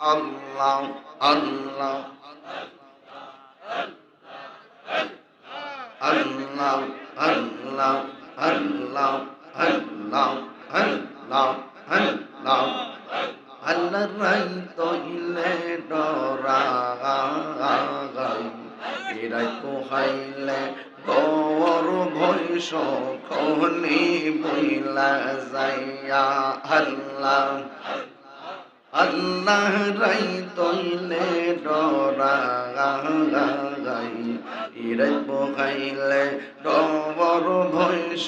আল্লাহ আল্লাহ আল্লাহ আল্লাহ আল্লাহ আল্লাহ আল্লাহ আল্লাহ আল্লাহ রাই তইলে ডরাই এরাই পোহাইলে গর ভৈষ খনি বইলা যাইয়া আল্লাহ আল্লাহ রাই তইলে ডরাই এরাই পোহাইলে ডর ভৈষ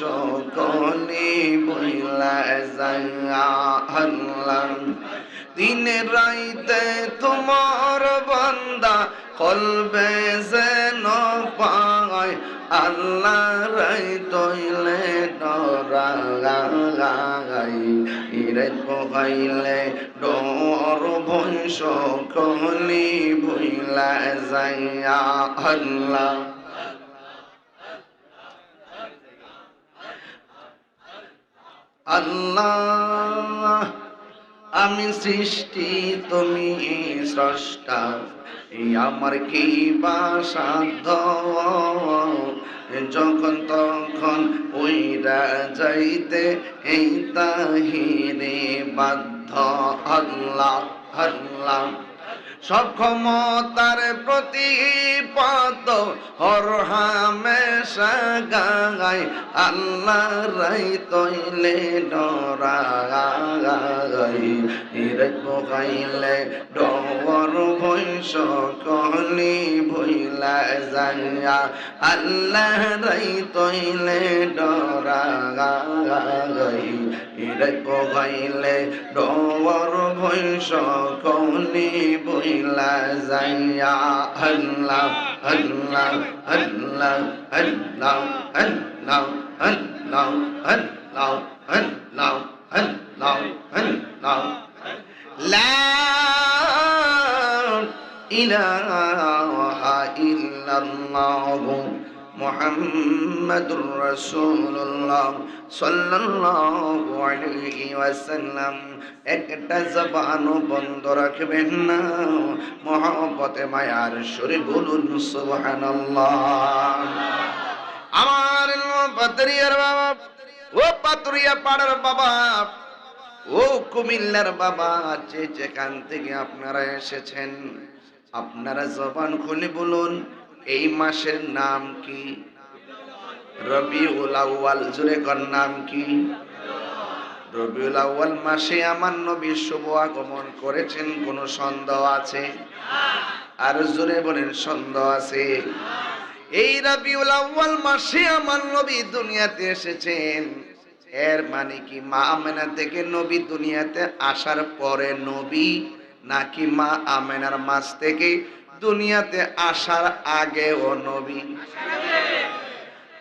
খনি বইলা যাইয়া আল্লাহ দিন রাইতে তোমার বান্দা কলবে যেন পায় আল্লাহ রাই তইলে ডরাই ইরে পোহাইলে ডর ভৈষ কলি ভইলা যাইয়া আল্লাহ আল্লাহ আমি সৃষ্টি তুমি স্রষ্টা এই আমার কি বা সাধ্য যখন তখন ওইরা যাইতে এই তাহিরে বাধ্য আল্লাহ আল্লাহ সব ক্ষমতার প্রতিপাদ হর হামেশা গায় আল্লাহ রাই তইলে ডরাই ইরে পোহাইলে ডর ভৈষ কলি ভইলা যাইয়া আল্লাহ রাই তইলে ডরাই ইরে পোহাইলে ডর ভৈষ কলি বইলা যাইয়া আল্লাহ আল্লাহ আল্লাহ আল্লাহ আল্লাহ আল্লাহ আল্লাহ আল্লাহ আল্লাহ আল্লাহ লা ইলাহা ইল্লাল্লাহ মুহাম্মাদুর রাসূলুল্লাহ সাল্লাল্লাহু আলাইহি ওয়াসাল্লাম একটা জবানও বন্ধ রাখবেন না মহব্বতে মায়ার সুরে বলুন সুবহানাল্লাহ আমার পাতরিয়ার বাবা ও পাতরিয়া পাড়ার বাবা ও কুমিল্লার বাবা যে যেখান থেকে আপনারা এসেছেন আপনারা জবান খুলে বলুন এই মাসের নাম কি রবিউল আউয়াল জোরে কোন নাম কি রবিউল আউয়াল মাসে আমার নবী শুভ আগমন করেছেন কোন সন্দেহ আছে আর জোরে বলেন সন্দেহ আছে এই রবিউল আউয়াল মাসে আমার নবী দুনিয়াতে এসেছেন এর মানে কি মা আমেনা থেকে নবী দুনিয়াতে আসার পরে নবী নাকি মা আমেনার মাস থেকে দুনিয়াতে আসার আগে ও নবী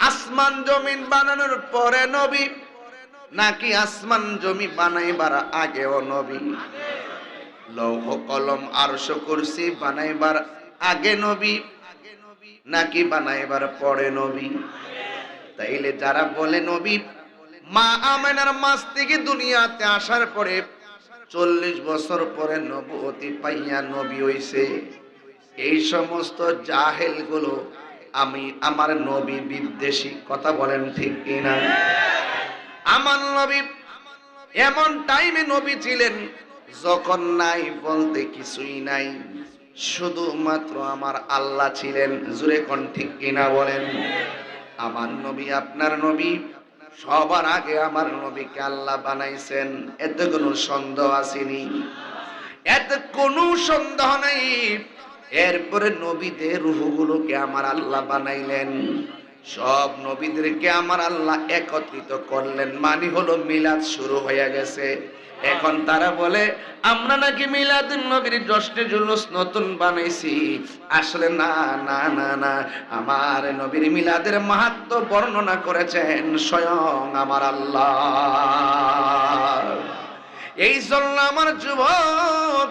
আসমান জমিন বানানোর পরে নবী নাকি আসমান জমি বানাইবার আগে ও নবী লৌহ কলম আরশ কুরসি বানাইবার আগে নবী নাকি বানাইবার পরে নবী তাইলে যারা বলে নবী মা আমেনার মাস থেকে দুনিয়াতে আসার পরে 40 বছর পরে নবুয়তি পাইয়া নবী হইছে এই সমস্ত জাহেল গুলো আমি আমার নবী বিদ্বেষী কথা বলেন ঠিক কিনা আমার নবী এমন টাইমে নবী ছিলেন যখন নাই বলতে কিছুই নাই শুধুমাত্র আমার আল্লাহ ছিলেন জোরে কোন ঠিক কিনা বলেন আমার নবী আপনার নবী সবার আগে আমার নবীকে আল্লাহ বানাইছেন এতে কোনো সন্দেহ আসেনি এতে কোনো সন্দেহ নাই এরপরে নবীদের রূহগুলোকে আমার আল্লাহ বানাইলেন সব নবীদেরকে আমার আল্লাহ একত্রিত করলেন মানে হলো মিলাদ শুরু হয়ে গেছে এখন তারা বলে আমরা নাকি মিলাদুন নবীর জশ্নে জুলুস নতুন বানাইছি আসলে না না না না আমার নবীর মিলাদের মাহাত্ম্য বর্ণনা করেছেন স্বয়ং আমার আল্লাহ এই জন্য আমার যুবক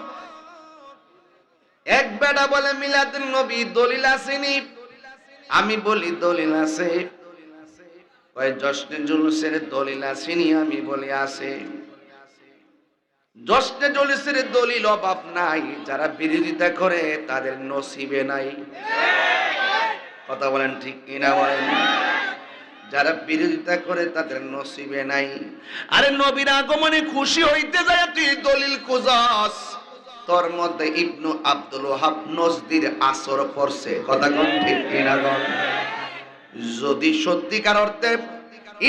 এক বেটা বলে মিলাদুন নবী দলিল আসেনি আমি বলি দলিল আছে ওই জশ্নে জুলুসের দলিল আসেনি আমি বলি আছে জশ্নে জুলুসের দলিল অভাব নাই, যারা বিরোধিতা করে তাদের নসিবে নাই। কথা বলেন ঠিক কিনা বলেন? যারা বিরোধিতা করে তাদের নসিবে নাই। আরে নবীর আগমনে খুশি হইতে যায় তুই দলিল খুঁজস, তোর মধ্যে ইবনু আব্দুল ওয়াহাব নজদির আসর পড়ছে। কথা কোন ঠিক কিনা বলেন? যদি সত্যিকার অর্থে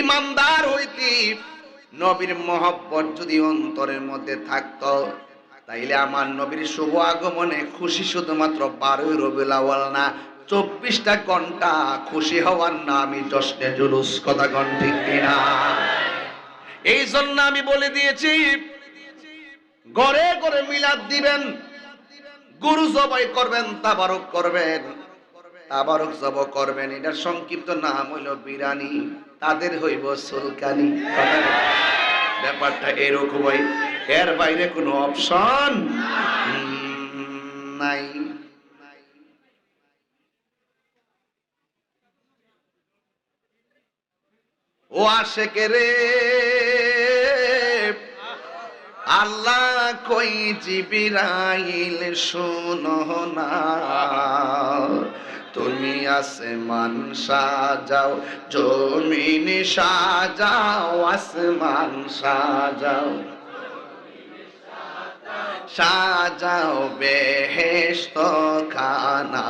ইমানদার হইতি, নবীর মহব্বত যদি অন্তরের মধ্যে থাকতো, তাইলে আমার নবীর শুভ আগমনে খুশি শুধুমাত্র 12 রবিউল আউয়াল না, 24টা ঘন্টা খুশি হওয়ার নামই জশ্নে জুলুস। কথা কোন ঠিক কিনা? এই জন্য আমি বলে দিয়েছি, ঘরে ঘরে মিলাদ দিবেন, গরু জবাই করবেন, তাবারক করবেন, তাবারক জব করবেন, এটার সংক্ষিপ্ত নাম হইল বিরানি, তাদের হইব সুলকানি। ব্যাপারটা এরকমই, এর বাইরে কোনো অপশন নাই। ও আশেকে রে, আল্লাহ কই জিবরাইল শুনো না, তুমি আসমান সাজাও, জমিন সাজাও, আসমান সাজাও, সাজাও বেহেশত খানা,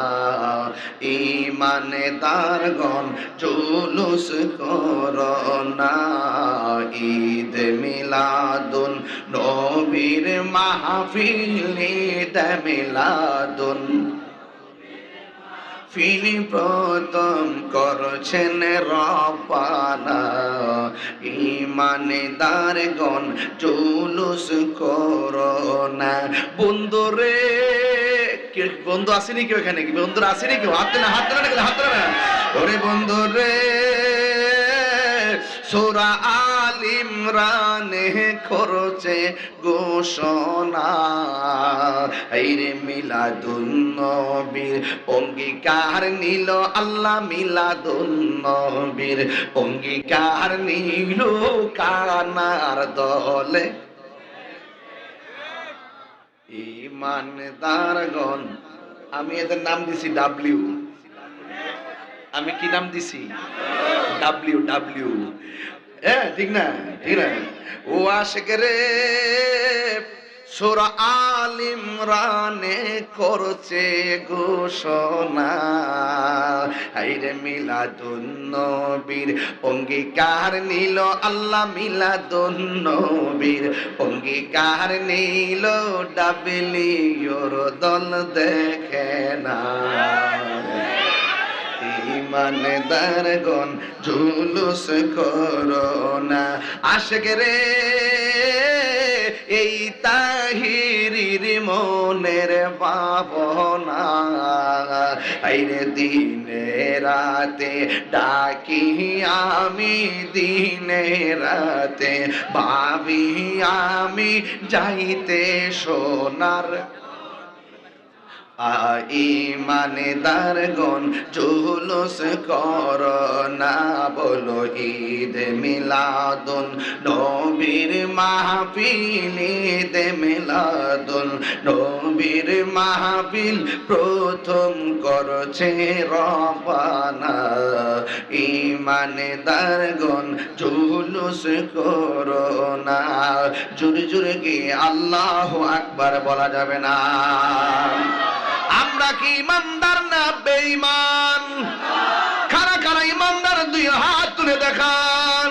ইমানদারগণ জুলুস করোনা, ঈদ মিলাদুন নবীর মাহফিল, ঈদ মিলাদুন ফিনি প্রথম করছেন রব্বানা, ইমানদারগণ জুলুস করোনা। বন্ধুরে, বন্ধু আসেনি কেউ এখানে? কি বন্ধুরা আসেনি কেউ? হাত না, হাত না, হাত না। ওরে বন্ধুরে, সূরা আল ইমরানে করছে ঘোষণা, আইরে মিলাদুন নবীর অঙ্গীকার নিল আল্লাহ, মিলাদুন নবীর অঙ্গীকার নিল কানার দলে, ইমানদারগণ। আমি এদের নাম দিছি ডাব্লিউ। আমি কি নাম দিছি? W, W. হ্যাঁ, ঠিক না? ঠিক না? ও আশেকে রে, সূরা আল ইমরানে করছে ঘোষণা, আইরে মিলাদুন নবীর অঙ্গীকার নিল আল্লাহ, মিলাদুন নবীর অঙ্গীকার নিল ডাব্লিউর দল দেখে না, ইমানদারগণ জুলুস করোনা। আশেকে রে, এই তাহিরির মনের ভাবনা, আইরে দিনে রাতে ডাকি আমি, দিনে রাতে ভাবি আমি, যাইতে সোনার, ইমানদারগণ জুলুস করোনা, বলো ঈদ মিলাদুন নবীর মাহফিল, ঈদ মিলাদুন নবীর মাহফিল প্রথম করছে রব্বানা, ইমানদারগণ জুলুস করোনা। জোরে জোরে কি আল্লাহু আকবার বলা যাবে না? আমরা কি ইমানদার না বেঈমান? কারা কারা ইমানদার? দুই হাত তুলে দেখান।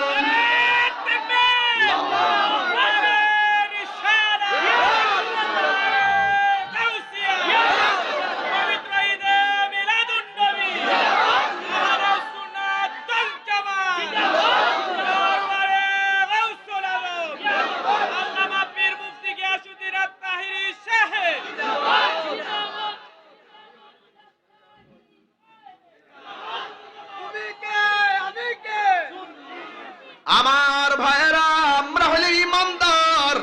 আমার ভাইয়েরা, আমরা হলে ইমানদার।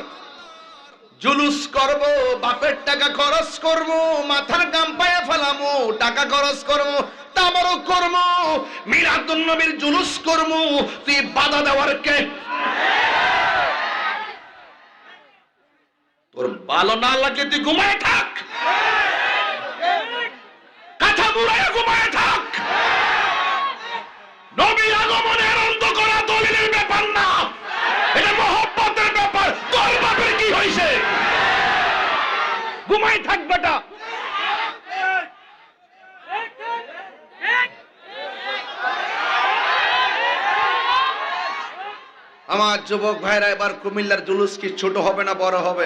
জুলুস করব, বাপের টাকা খরচ করব, মাথার গাম পায়ে ফেলামু, টাকা খরচ করব, তাবারক করব, মিলাদুন নবীর জুলুস করব, তুই বাধা দেওয়ার কে? ওর ভালো না লাগলে তুই ঘুমায় থাক, কাঁথা মুড়ায় ঘুমায় থাক। নবীর আগমনে আনন্দ করা দলিলের ব্যাপার না, এটা মহব্বতের ব্যাপার। তোর বাপের কি হইছে? ঘুমায় থাক বেটা। আমার যুবক ভাইরা, এবার কুমিল্লার জুলুস কি ছোট হবে না বড় হবে?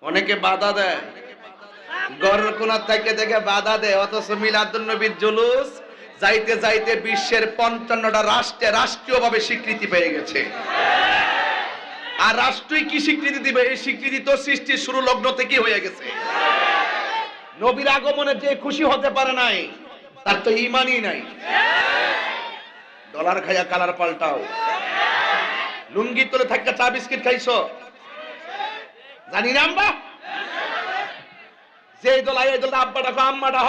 অনেকে বাধা দেয়, গড়ের কোণার থেকে দেখে বাধা দেয়, অথচ মিলাদুন নবীর জুলুস যাইতে যাইতে বিশ্বের ৫৫টা রাষ্ট্রে রাষ্ট্রীয়ভাবে স্বীকৃতি পেয়ে গেছে। আর রাষ্ট্রই কি স্বীকৃতি দিবে? এই স্বীকৃতি তো সৃষ্টির শুরু লগ্ন থেকে হয়ে গেছে। নবীর আগমনে যে খুশি হতে পারে নাই, তার তো ঈমানই নাই। ডলার খাইয়া কালার পাল্টাও, লুঙ্গি তোলে থাকা চা বিস্কিট খাইছো জানি না আমরা। যে দল আই দল আব্বা ডাকো আম্মা ডাহ,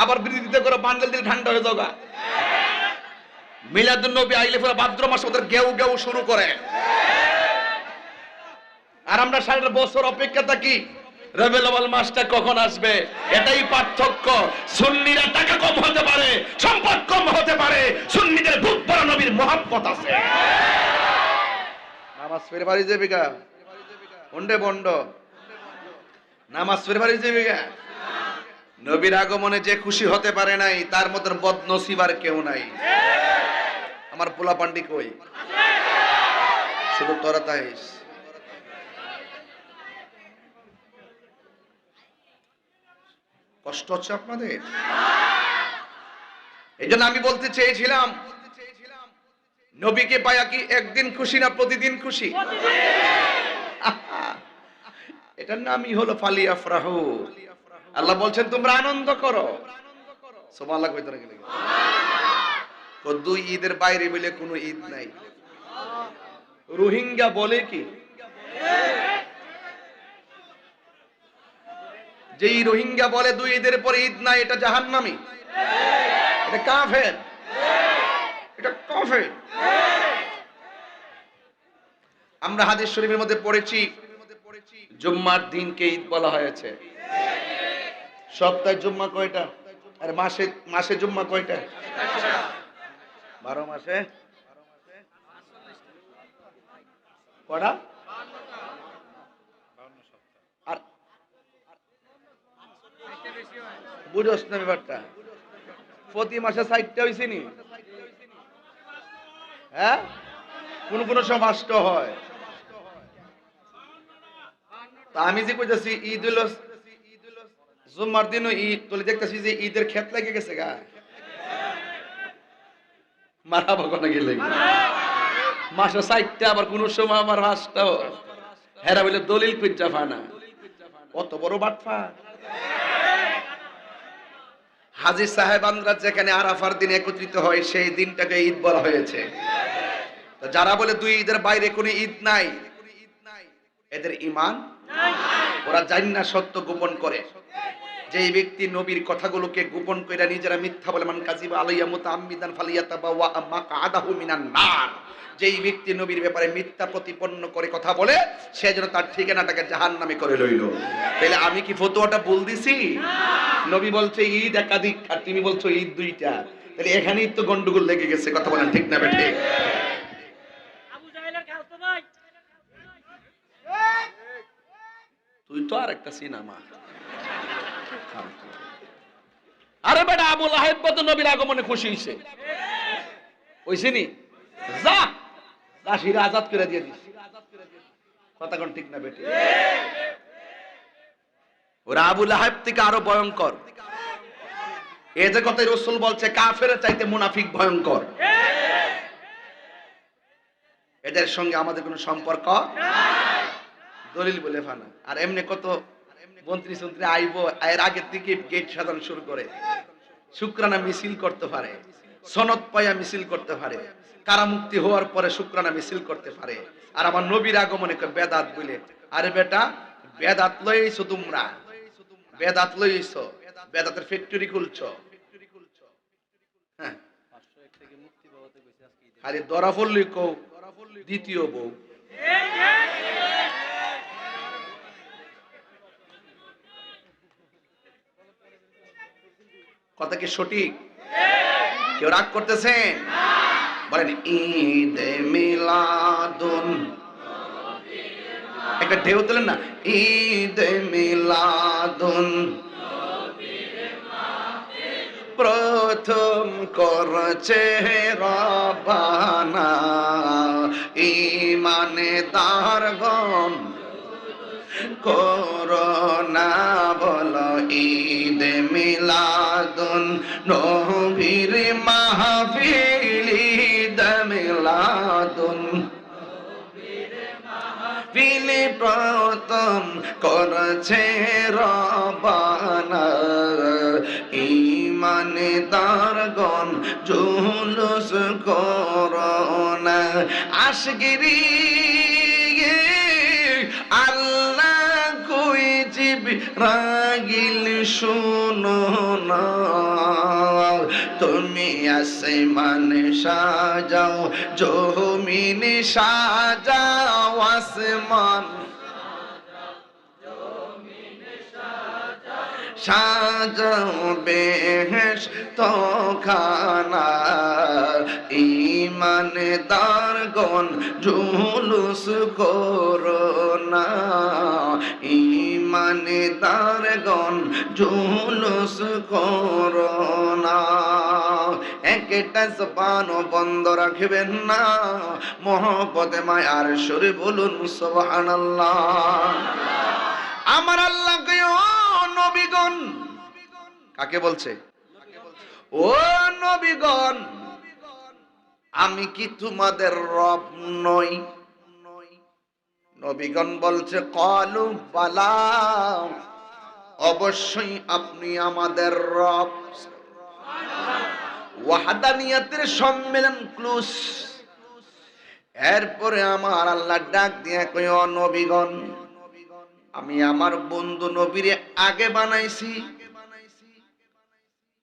আবার বিরোধিতা করে বান্ডেল দিলে ঠান্ডা হয়ে যাওয়া। মিলাদুন নবী আইলে পরে ভাদ্র মাস ওদের গেউ গেউ শুরু করে, আর আমরা ৬০ বছর অপেক্ষা থাকি রবিউল আউয়াল মাসটা কখন আসবে। এটাই পার্থক্য। সুন্নিরা টাকা কম হতে পারে, সম্পদ কম হতে পারে, সুন্নিদের বুক ভরা নবীর মহব্বত আছে। নামাজ পড়ে বাড়ি যাবি গা বন্ডে বন্ড, নামাজ পড়ে বাড়ি যাবি গা। নবীর আগমনে যে খুশি হতে পারে নাই, তার মতন বদনসিব আর কেউ নাই। আমার পোলা পান্ডি কই? শুধু তোরা তাইস। কষ্ট হচ্ছে আপনাদের? এই জন্য আমি বলতে চেয়েছিলাম, নবীকে পায়া কি একদিন খুশি না প্রতিদিন খুশি? এটার নামই হলো ফালিয়াফরাহু। আল্লাহ বলছেন তোমরা আনন্দ করো। সুবহানাল্লাহ কইতে গেলে তো দুই ঈদের বাইরে বলে কোনো ঈদ নাই। রোহিঙ্গা বলে কি? যেই রোহিঙ্গা বলে দুই ঈদের পরে ঈদ নাই, এটা জাহান্নামী, এটা কাফের, এটা কাফের। আমরা হাদিস শরীফের মধ্যে পড়েছি, জুম্মার দিনকে ঈদ বলা হয়েছে। সপ্তাহে জুম্মা কয়টা? আর মাসে মাসে জুম্মা কয়টা? 12 মাসে কটা? আর বুঝোস না ব্যাপারটা? প্রতি মাসে 4টা হয়েছে নি? হ্যাঁ, কোন কোন সময় 5টা হয়। তা আমি যে কইতাছি ঈদ হলো জুম্মার দিনও ঈদ, তোলে দেখতেছি যে ঈদের ক্ষেত লেগে গেছে গা। মারাবো কোনা গেলে মাসে 4টা, আবার কোন সময় আমার 5টাও। হেরা বলে দলিল কুজ্জা ফানা, কত বড় বাটফা। হাজী সাহেবানরা যেখানে আরাফার দিন একত্রিত হয়, সেই দিনটাকে ঈদ বলা হয়েছে। যারা বলে দুই ঈদের বাইরে কোনো ঈদ নাই, এদের ঈমান নাই। ওরা জানি না সত্য গোপন করে। যেই ব্যক্তি নবীর কথাগুলোকে গোপন কইরা নিজেরা মিথ্যা বলে, মান কাযিবা আলাইয়া মুতাআম্মিদান ফালিয়াতাবাওয়া মাকআদাহু মিনান নার। যেই ব্যক্তি নবীর ব্যাপারে মিথ্যা প্রতিপন্ন করে কথা বলে, সে যেন তার ঠিকানাটাকে জাহান্নামে করে লইল। তাহলে আমি কি ফতোয়াটা ভুল দিছি? নবী বলছে ঈদ একাধিক, আর তুমি বলছো ঈদ 2টা। তাহলে এখানেই তো গন্ডগোল লেগে গেছে। কথা বলেন ঠিক না বেঠিক? আবু জাহেলের খালতো ভাই, তুই তো আর একটা সিনেমা। আরে বেটা, আবু লাহাব তো নবীর আগমনে খুশি হইছে, হইছে নি? যা দাসীরা আজাদ করে দিয়ে দিস। কথা কোন ঠিক না বেটি? ওরা আবু লাহাব থেকে আরো ভয়ঙ্কর। এই যে কথাই রাসূল বলছে কাফেরের চাইতে মুনাফিক ভয়ঙ্কর। এদের সঙ্গে আমাদের কোনো সম্পর্ক নাই, দলিল বলে ফানা। আর এমনি কত মন্ত্রী সন্ত্রী আইবো, এর আগে থেকে গেট সাজানো শুরু করে, শুকরানা মিছিল করতে পারে, সনদ পায়া মিছিল করতে পারে, কারামুক্তি হওয়ার পরে শুকরানা মিছিল করতে পারে। আর আমার নবীর আগমনে বেদাত বলে। আরে বেটা, বেদাত লইছো তোমরা, বেদাত লইছো, বেদাতের ফ্যাক্টরি খুলছো। হ্যাঁ, খালি ধরা পড়লি কও দ্বিতীয় বউ, কথা কি সঠিক? কেউ রাগ করতেছেন? বলেন ঈদ মিলাদুন, একটা ঢেউ তোলেন না, ঈদ মিলাদুন প্রথম করছে রবানা, ঈমানদারগণ করোনা বলো ঈদ মিলাদুন নবীর মাহফিল, ঈদ মিলাদুন পিলে প্রথম করছে রবানা, ঈমানদারগণ জুলুস করোনা। আশগিরি আল্লাহ কই জিবরাইল শুনো না, তুমি আসমান সাজাও জমিন সাজাও, আসমান সাজাও বেহেশত খানা, ঈমানদারগণ জুলুস করোনা, ঈমানদারগণ জুলুস করোনা। একটা জবান বন্ধ রাখবেন না, মহব্বতে মায়ার সুরে বলুন সুবহানাল্লাহ। আমার আল্লাহকে ও নবীগণ, কাকে বলছে? ও নবীগণ, আমি কি তোমাদের রব নই? নবীগণ বলছে ক্বালু বালা, অবশ্যই আপনি আমাদের রব। ওয়াহদানিয়াতের সম্মেলন ক্লুস। এরপরে আমার আল্লাহ ডাক দিয়ে কই ও নবীগণ, আমি আমার বন্ধু নবীরে আগে বানাইছি,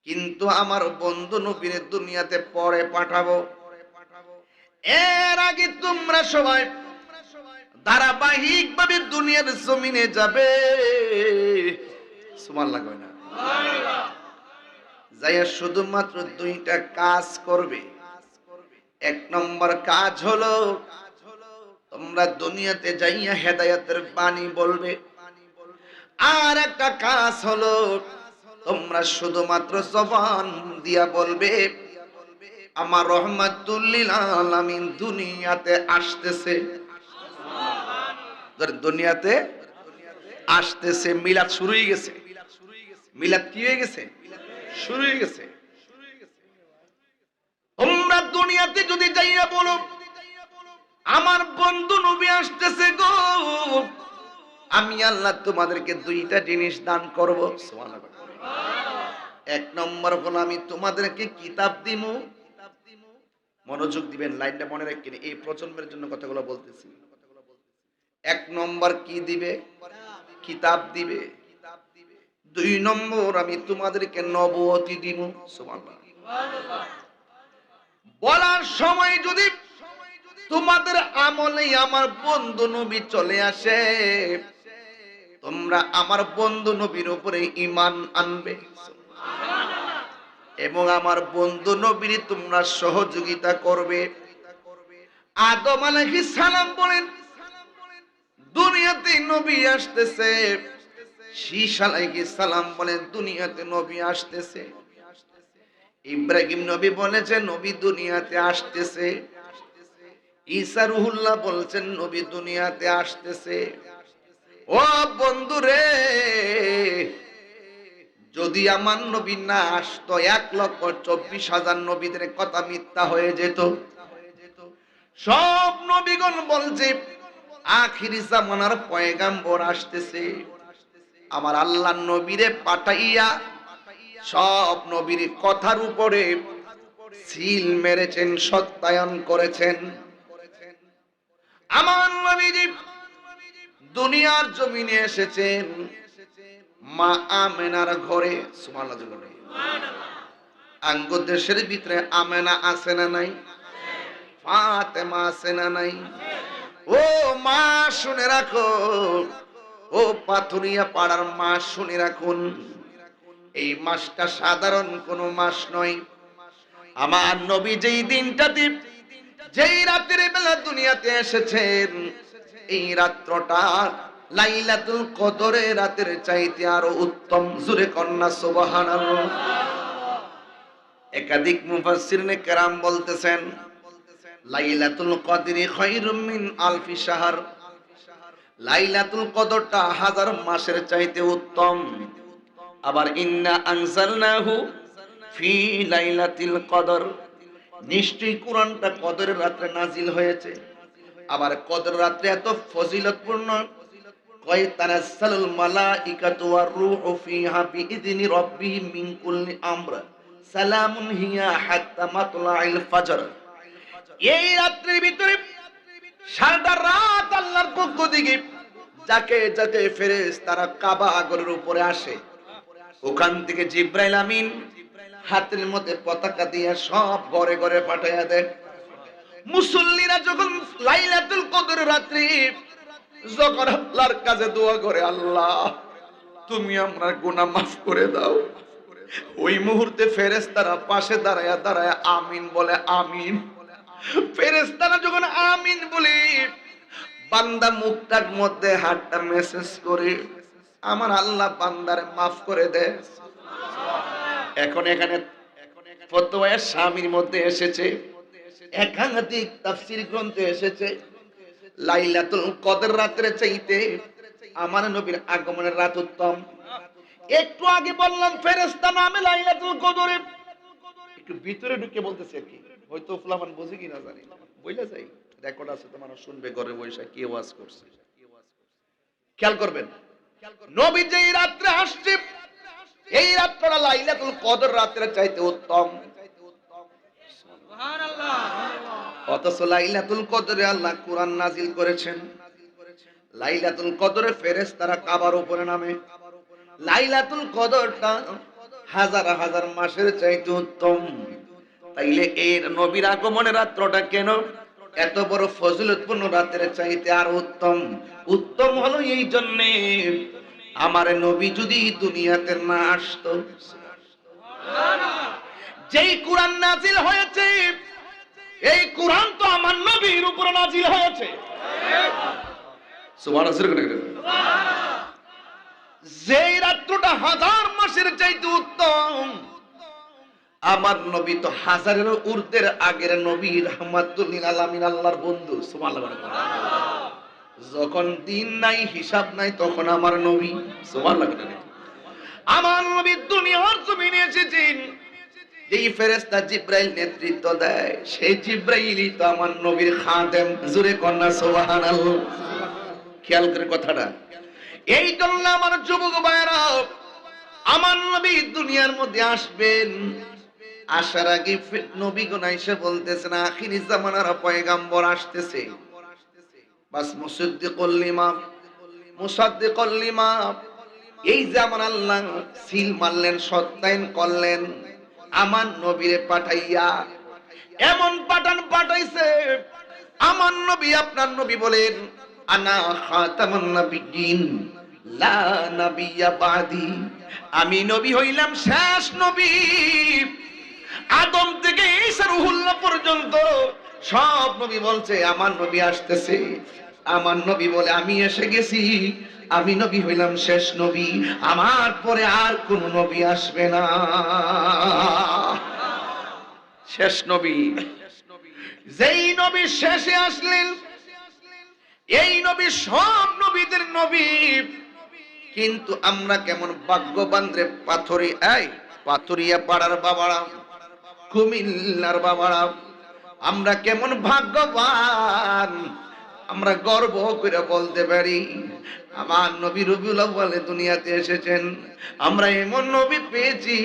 কিন্তু আমার বন্ধু নবীরে দুনিয়াতে পরে পাঠাবো। এর আগে তোমরা সবাই ধারাবাহিক ভাবে দুনিয়ার জমিনে যাবে, সুবহানাল্লাহ কয় না? যাইয়া শুধুমাত্র দুইটা কাজ করবে। এক নম্বর কাজ হলো তোমরা দুনিয়াতে যাইয়া হেদায়েতের বাণী বলবে, আর একটা কাজ হলো তোমরা শুধুমাত্র জবান দিয়া বলবে আমার রহমাতুল লিল আলামিন দুনিয়াতে আসতেছে। দুনিয়াতে আসতেছে, মিলাদ শুরু হয়ে গেছে। মিলাদ কি হয়ে গেছে? শুরু হয়ে গেছে। তোমরা দুনিয়াতে যদি যাইয়া বলো আমার বন্ধু নবী আসতেছে গো, আমি আল্লাহ তোমাদেরকে দুইটা জিনিস দান করব। সুবহানাল্লাহ। এক নম্বর হলো আমি তোমাদেরকে কিতাব দিমু। মনোযোগ দিবেন, লাইনটা মনে রাখবেন, এই প্রজন্মের জন্য কথাগুলো বলতেছি। এক নম্বর কি দিবে? কিতাব দিবে। দুই নম্বর আমি তোমাদেরকে নবুয়তি দিব। সুবহানাল্লাহ। বলার সময় যদি তোমাদের আমলে আমার বন্ধু নবী চলে আসে, তোমরা আমার বন্ধু নবীর উপরে ঈমান আনবে এবং আমার বন্ধু নবীর তোমরা সহযোগিতা করবে। আদম আলাইহিস সালাম বলেন দুনিয়াতে নবী আসতেছে, শীশ আলাইহিস সালাম বলেন দুনিয়াতে নবী আসতেছে, ইব্রাহিম নবী বলেছেন নবী দুনিয়াতে আসতেছে, ঈসা রুহুল্লাহ বলছেন নবী দুনিয়াতে আসতেছে। ও বন্ধু রে, যদি আমার নবী না আসতো 1,24,000 নবীদের কথা মিথ্যা হয়ে যেত। সব নবীগণ বলছে আখিরি জামানার পয়গাম্বর আসতেছে। আমার আল্লাহর নবীরে পাঠাইয়া সব নবীর কথার উপরে সিল মেরেছেন, সত্যায়ন করেছেন। আমার নবীজি দুনিয়ার জমিনে এসেছেন মা আমেনার ঘরে। সুবহানাল্লাহ। আঙ্গ দেশের ভিতরে আমেনা আছে না নাই? ফাতেমা আছে না নাই? ও মা শুনে রাখো, ও পাথুরিয়া পাড়ার মা শুনে রাখুন, এই মাসটা সাধারণ কোনো মাস নয়। আমার নবী যেই দিনটাতে, যেই রাতের বেলা দুনিয়াতে এসেছেন, এই রাত্রটা লাইলাতুল কদরের রাতের চাইতে আরো উত্তম। জোরে কন্যা সুবহানাল্লাহ। একাধিক মুফাসসিরিনে কেরাম বলতেছেন, লাইলাতুল কদরি খায়রুম মিন আলফি শাহর, লাইলাতুল কদরটা হাজার মাসের চাইতে উত্তম। আবার ইন্না আনজালনাহু ফি লাইলাতিল কদর, নিশ্চয়ই কোরআনটা কদরের রাতে নাজিল হয়েছে। আবার কদর রাতে এত ফজিলতপূর্ণ, কয় তানাজ্জালুল মালাইকাতু ওয়ার রূহু ফিহা বিইذনি রাব্বিহিম মিন কুল্লি আমর সালামুন হিয়া হাত্তা মাতলাইল ফজর। এই রাত্রির ভিতরে সারাটা রাত আল্লাহর পক্ষ থেকে যাকে যাকে ফেরেশতারা কাবা ঘরের উপরে আসে, ওখান থেকে জিবরাইল আমিন হাতের মধ্যে পতাকা দিয়ে সব ঘরে ঘরে পাঠাইয়া দেয়। মুসল্লিরা যখন লাইলাতুল কদর রাত্রি যখন আল্লাহর কাছে দোয়া করে, আল্লাহ তুমি আমার গুনাহ মাফ করে দাও, ওই মুহূর্তে ফেরেশতারা পাশে দাঁড়ায়া দাঁড়ায়া আমিন বলে। আমিন। ফেরেশতারা যখন আমিন বলে, বান্দা মুখটার মধ্যে হাতটা মেসেজ করে, আমার আল্লাহ বান্দারে মাফ করে দেয়। এখন এখানে ফতোয়া স্বামীর মধ্যে এসেছে, একাধিক তাফসীর গ্রন্থে এসেছে, লাইলাতুল কদর রাতের চাইতে আমার নবীর আগমনের রাত উত্তম। একটু আগে বললাম ফেরেশতা নামে লাইলাতুল কদরে, একটু ভিতরে ঢুকে বলতেছে কি, হয়তো ফুলামান বুঝে কিনা জানি, বইলা যাই, রেকর্ড আছে, তোমার শুনবে ঘরে বসে কি ওয়াজ করছে। খেয়াল করবেন, নবী যেই রাত্রে আসছে, এই রাতটা লাইলাতুল কদর রাতের চাইতে উত্তম। সুবহানাল্লাহ। অথচ লাইলাতুল কদরে আল্লাহ কোরআন নাজিল করেছেন। লাইলাতুল কদরে ফেরেশতারা কাবার উপরে নামে। লাইলাতুল কদরটা হাজার হাজার মাসের চাইতে উত্তম। তাইলে এই নবীর আগমনের রাতটা কেন এত বড় ফজিলতপূর্ণ রাতের চাইতে আর উত্তম? উত্তম হলো এই জন্যে, আমার নবী যদি দুনিয়াতে না আসতো, যেই কোরআন নাজিল হয়েছে, এই কোরআন তো আমার নবীর উপর নাজিল হয়েছে। সুবহানাল্লাহ। যেই রাত্রটা হাজার মাসের চাইতে উত্তম, আমার নবী তো হাজারের ঊর্ধ্বের আগের নবী, রাহমাতুল লিল আলামিন, আল্লাহর বন্ধু। সুবহানাল্লাহ। যখন দিন নাই হিসাব নাই তখন আমার নবী, সুবহানাল্লাহ, আমার নবী দুনিয়ার জমিনে এসেছেন। যেই ফেরেশতা জিবরাইল নেতৃত্ব দেয়, সেই জিবরাইলই তো আমার নবীর খাদেম। জোরে কন্যা সুবহানাল্লাহ। খেয়াল করে কথাটা। এই জন্য আমার যুবক ভাইরা, আমার নবী দুনিয়ার মধ্যে আসবেন, আসার আগে নবীগণ এসে বলতেছেন আখিরি জামানার পয়গাম্বর আসতেছে। বাস মুসাদ্দিকুল লিমা, মুসাদ্দিকুল লিমা, এই যে আমার আল্লাহ সিল মারলেন, সত্যায়ন করলেন আমার নবীরে পাঠাইয়া, এমন পাঠাইছে আমার নবী, আপনার নবী বলেন আনা খাতামুন নাবিয়্যিন লা নাবিয়্যা বাদি, আমি নবী হইলাম শেষ নবী। আদম থেকে ঈসা রুহুল্লাহ পর্যন্ত সব নবী বলছে আমার নবী আসতেছে। আমার নবী বলে আমি এসে গেছি, আমি নবী হইলাম শেষ নবী, আমার পরে আর কোন নবী আসবে না। শেষ নবী। যেই নবী শেষে আসলেন, এই নবী সব নবীদের নবী। কিন্তু আমরা কেমন ভাগ্যবান রে পাথরিয়া পাড়ার বাবারা, কুমিল্লার বাবারা, আমরা কেমন ভাগ্যবান, আমরা গর্ব করে বলতে পারি আমার নবী রবিউল আউয়ালে দুনিয়াতে এসেছেন। আমরা এমন নবী পেয়েছি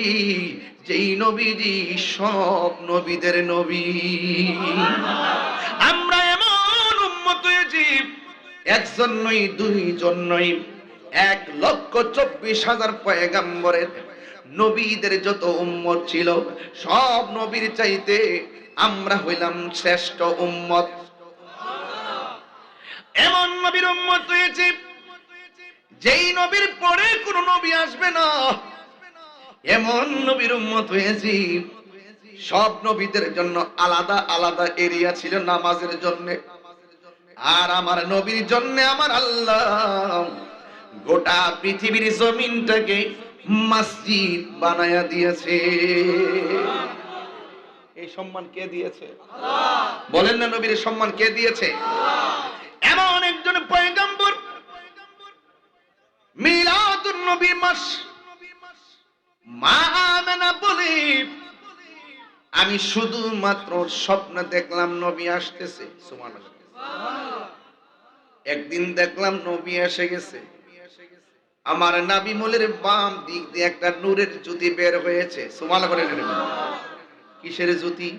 যেই নবীজি সব নবীদের নবী। আমরা এমন উম্মত হয়েছি, একজন নয়, দুইজন নয়, 1,24,000 পয়গাম্বরের নবীদের যত উম্মত ছিল, সব নবীর চাইতে আমরা হইলাম শ্রেষ্ঠ উম্মত। এমন নবীর উম্মত হয়েছে যেই নবীর পরে কোন নবী আসবে না, এমন নবীর উম্মত হয়েছি সব নবীদের জন্য আলাদা আলাদা এরিয়া ছিল নামাজের জন্য, আর আমার নবীর জন্য আমার আল্লাহ গোটা পৃথিবীর জমিনটাকে মসজিদ বানায়া দিয়েছে। এই সম্মান কে দিয়েছে? বলেন না, নবীর সম্মান কে দিয়েছে? এমন একজন পয়গম্বর, মিলাদুন নবী মাস, মা আমেনা বলে আমি শুধুমাত্র স্বপ্ন দেখলাম নবী আসতেছে, সুবহানাল্লাহ। একদিন দেখলাম নবী এসে গেছে, আমার নাবি মোলের বাম দিক দিয়ে একটা নূরের জ্যোতি বের হয়েছে, সুবহানাল্লাহ বলেন। কিসের জ্যোতি?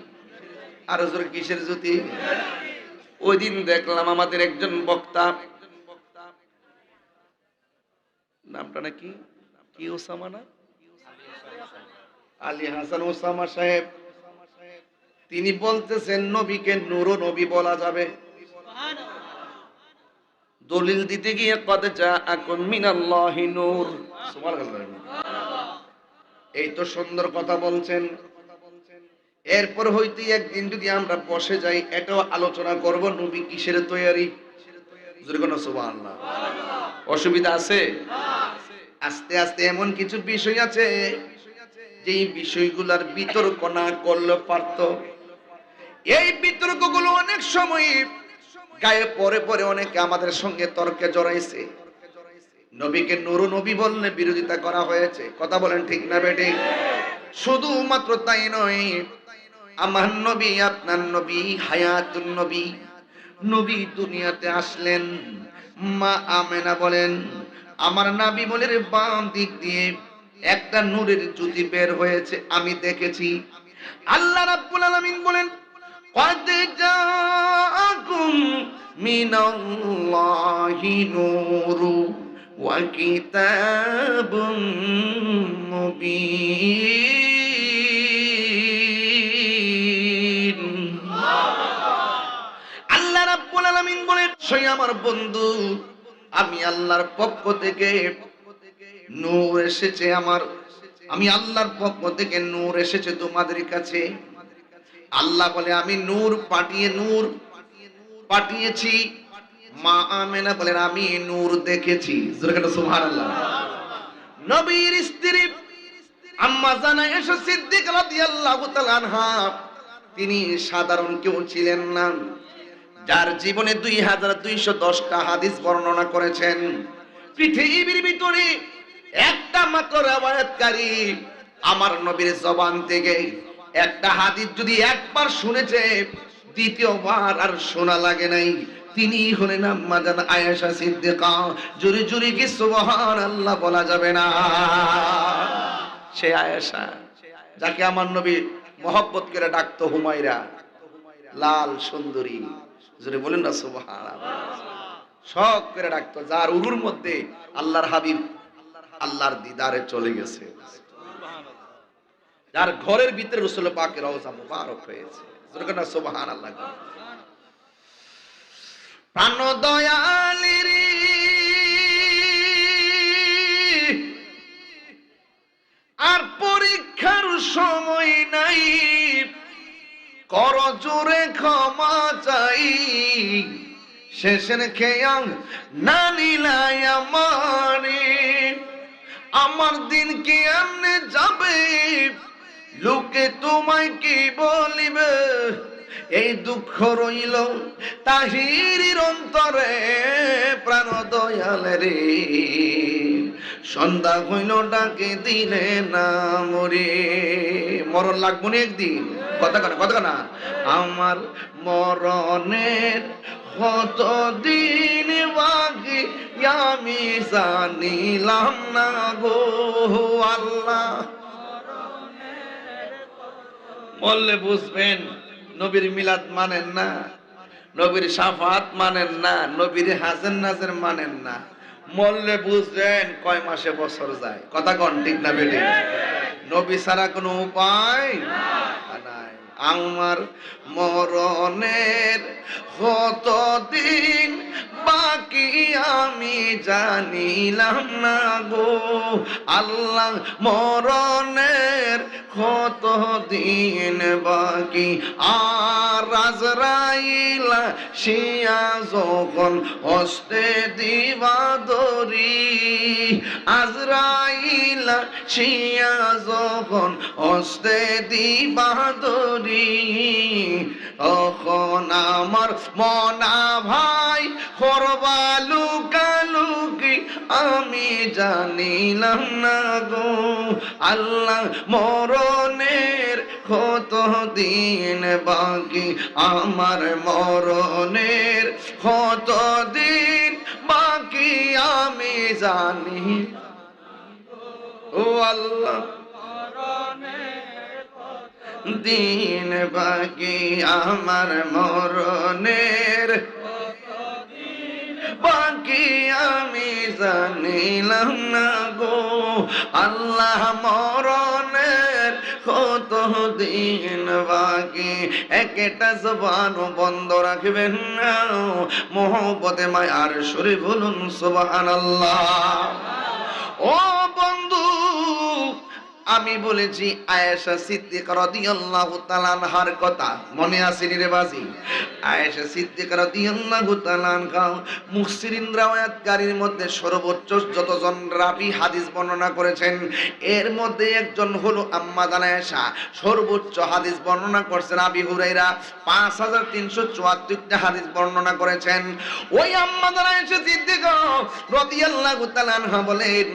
আরো জোরে, কিসের জ্যোতি? ওই দিন দেখলাম আমাদের একজন বক্তা, নামটা নাকি কি, ওসামা না, আলী হাসান ওসামা সাহেব, তিনি বলতেছেন নবীকে নূর নবী বলা যাবে। দলিল দিতে গিয়ে কদ জাআকুম মিনাল্লাহি নূর, সুবহানাল্লাহ। এই তো সুন্দর কথা বলছেন। এরপর হইতে একদিন যদি আমরা বসে যাই, এটাও আলোচনা করব নবী কিসের তৈরি, সুবহানাল্লাহ। অসুবিধা আছে? আস্তে আস্তে এমন কিছু বিষয় আছে যেই বিষয়গুলোর বিতর্ক না করলে পারত। এই বিতর্কগুলো অনেক সময় গায়ে পরে পরে অনেকে আমাদের সঙ্গে তর্কে জড়াইছে। নবীকে নূর নবী বললে বিরোধিতা করা হয়েছে, কথা বলেন ঠিক না বেটি? শুধুমাত্র তাই নয়, আমার নবী আপনার নবী হায়াতুন নবী, নবী দুনিয়াতে আসলেন, মা আমেনা বলেন আমার নবী বলের বাম দিক দিয়ে একটা নূরের জ্যোতি বের হয়েছে, আমি দেখেছি। আল্লাহ রাব্বুল আলামিন বলেন قد جاءكم من الله نور وكتاب مبين। আল্লাহ রাব্বুল আলামিন বলেন, সেই আমার বন্ধু, আমি আল্লাহর পক্ষ থেকে নূর এসেছে, আমি আল্লাহর পক্ষ থেকে নূর এসেছে তোমাদের কাছে। আল্লাহ বলে আমি নূর পাঠিয়েছি। মা আমেনা বলেন আমি নূর দেখেছি, সুবহানাল্লাহ। নবীর স্ত্রী আম্মা জানা আয়েশা সিদ্দিকা রাদিয়াল্লাহু তাআলা আনহা, তিনি সাধারণ কেউ ছিলেন না, যার জীবনে 2210টা হাদিস বর্ণনা করেছেন। পৃথিবীর ভিতরে একটা মাত্র riwayatকারী আমার নবীর জবান থেকে একটা হাদিস যদি একবার শুনেছে, দ্বিতীয়বার আর শোনা লাগে নাই, তিনি হলেন আম্মা জানা আয়েশা সিদ্দিকা। জোরে জোরে কি সুবহানাল্লাহ বলা যাবে না? সে আয়েশা যাকে আমার নবী মহব্বত করে ডাকতো হুমায়রা, লাল সুন্দরী, জোরে বলেন না সুবহানাল্লাহ। শখ করে ডাকতো, যার উরুর মধ্যে আল্লাহর হাবিব আল্লাহর দিদারে চলে গেছে, যার ঘরের ভিতরে রাসূল পাকের রওজা মুবারক হয়েছে, সুবহানাল্লাহ। প্রাণ দয়ালের আর পরীক্ষার সময় নাই, কর জোরে ক্ষমা চাই, শেষের খেয়াল না নিলাই আমার দিন কি এমনে যাবে, লোকে তোমায় কি বলিবে, এই দুঃখ রইল তাহিরির অন্তরে। প্রাণ দয়ালের সন্ধ্যা হইল ডাকে দিলে না মরে, মরণ লাগবো না একদিন, কথা না। আমার মরণের কত দিন বাকি আমি জানিলাম না গো আল্লাহ। বললে বুঝবেন, নবীর মিলাদ মানেন না, নবীর শাফাত মানেন না, নবীর হাজের নাজের মানেন না, মরলে বুঝবেন কয় মাসে বছর যায়, কথা কন ঠিক না বেটি? নবী ছাড়া কোনো উপায় নাই। আমার মরণের কত দিন বাকি আমি জানিলাম না গো আল্লাহ মরণের কত দিন বাকি আর আজরাইল শিয়া যখন হস্তে দিবা দরি আজরাইল শিয়া যখন হস্তে দিবা দরি তখন আমার মনা ভাই করবা লুকালুকি আমি জানিলাম না গো আল্লাহ মরণের কত দিন বাকি আমার মরণের কত দিন বাকি আমি জানি ও আল্লাহ দিন বাকি আমার মরণের বাকি আমি জানিলাম না গো আল্লাহ মরণের কত দিন বাকি একটা জবান বন্ধ রাখবেন না মোহব্বতে মায়ার সুরে বলুন সুবহানাল্লাহ ও বন্ধু আমি বলেছি আয়েশা সিদ্দিকা রাদিয়াল্লাহু তাআলা আনহার কথা মনে আছে রে বাজি আয়েশা সিদ্দিকা রাদিয়াল্লাহু তাআলা আনহা মুফসিরিন riwayatকারীর মধ্যে সর্বোচ্চ যতজন রাবী হাদিস বর্ণনা করেছেন এর মধ্যে একজন হলো আম্মা জান আয়েশা সর্বোচ্চ হাদিস বর্ণনা করেছেন আবি হুরায়রা 5374টা হাদিস বর্ণনা করেছেন ওই আম্মা জান আয়েশা সিদ্দিকা রাদিয়াল্লাহু তাআলা আনহা বলেন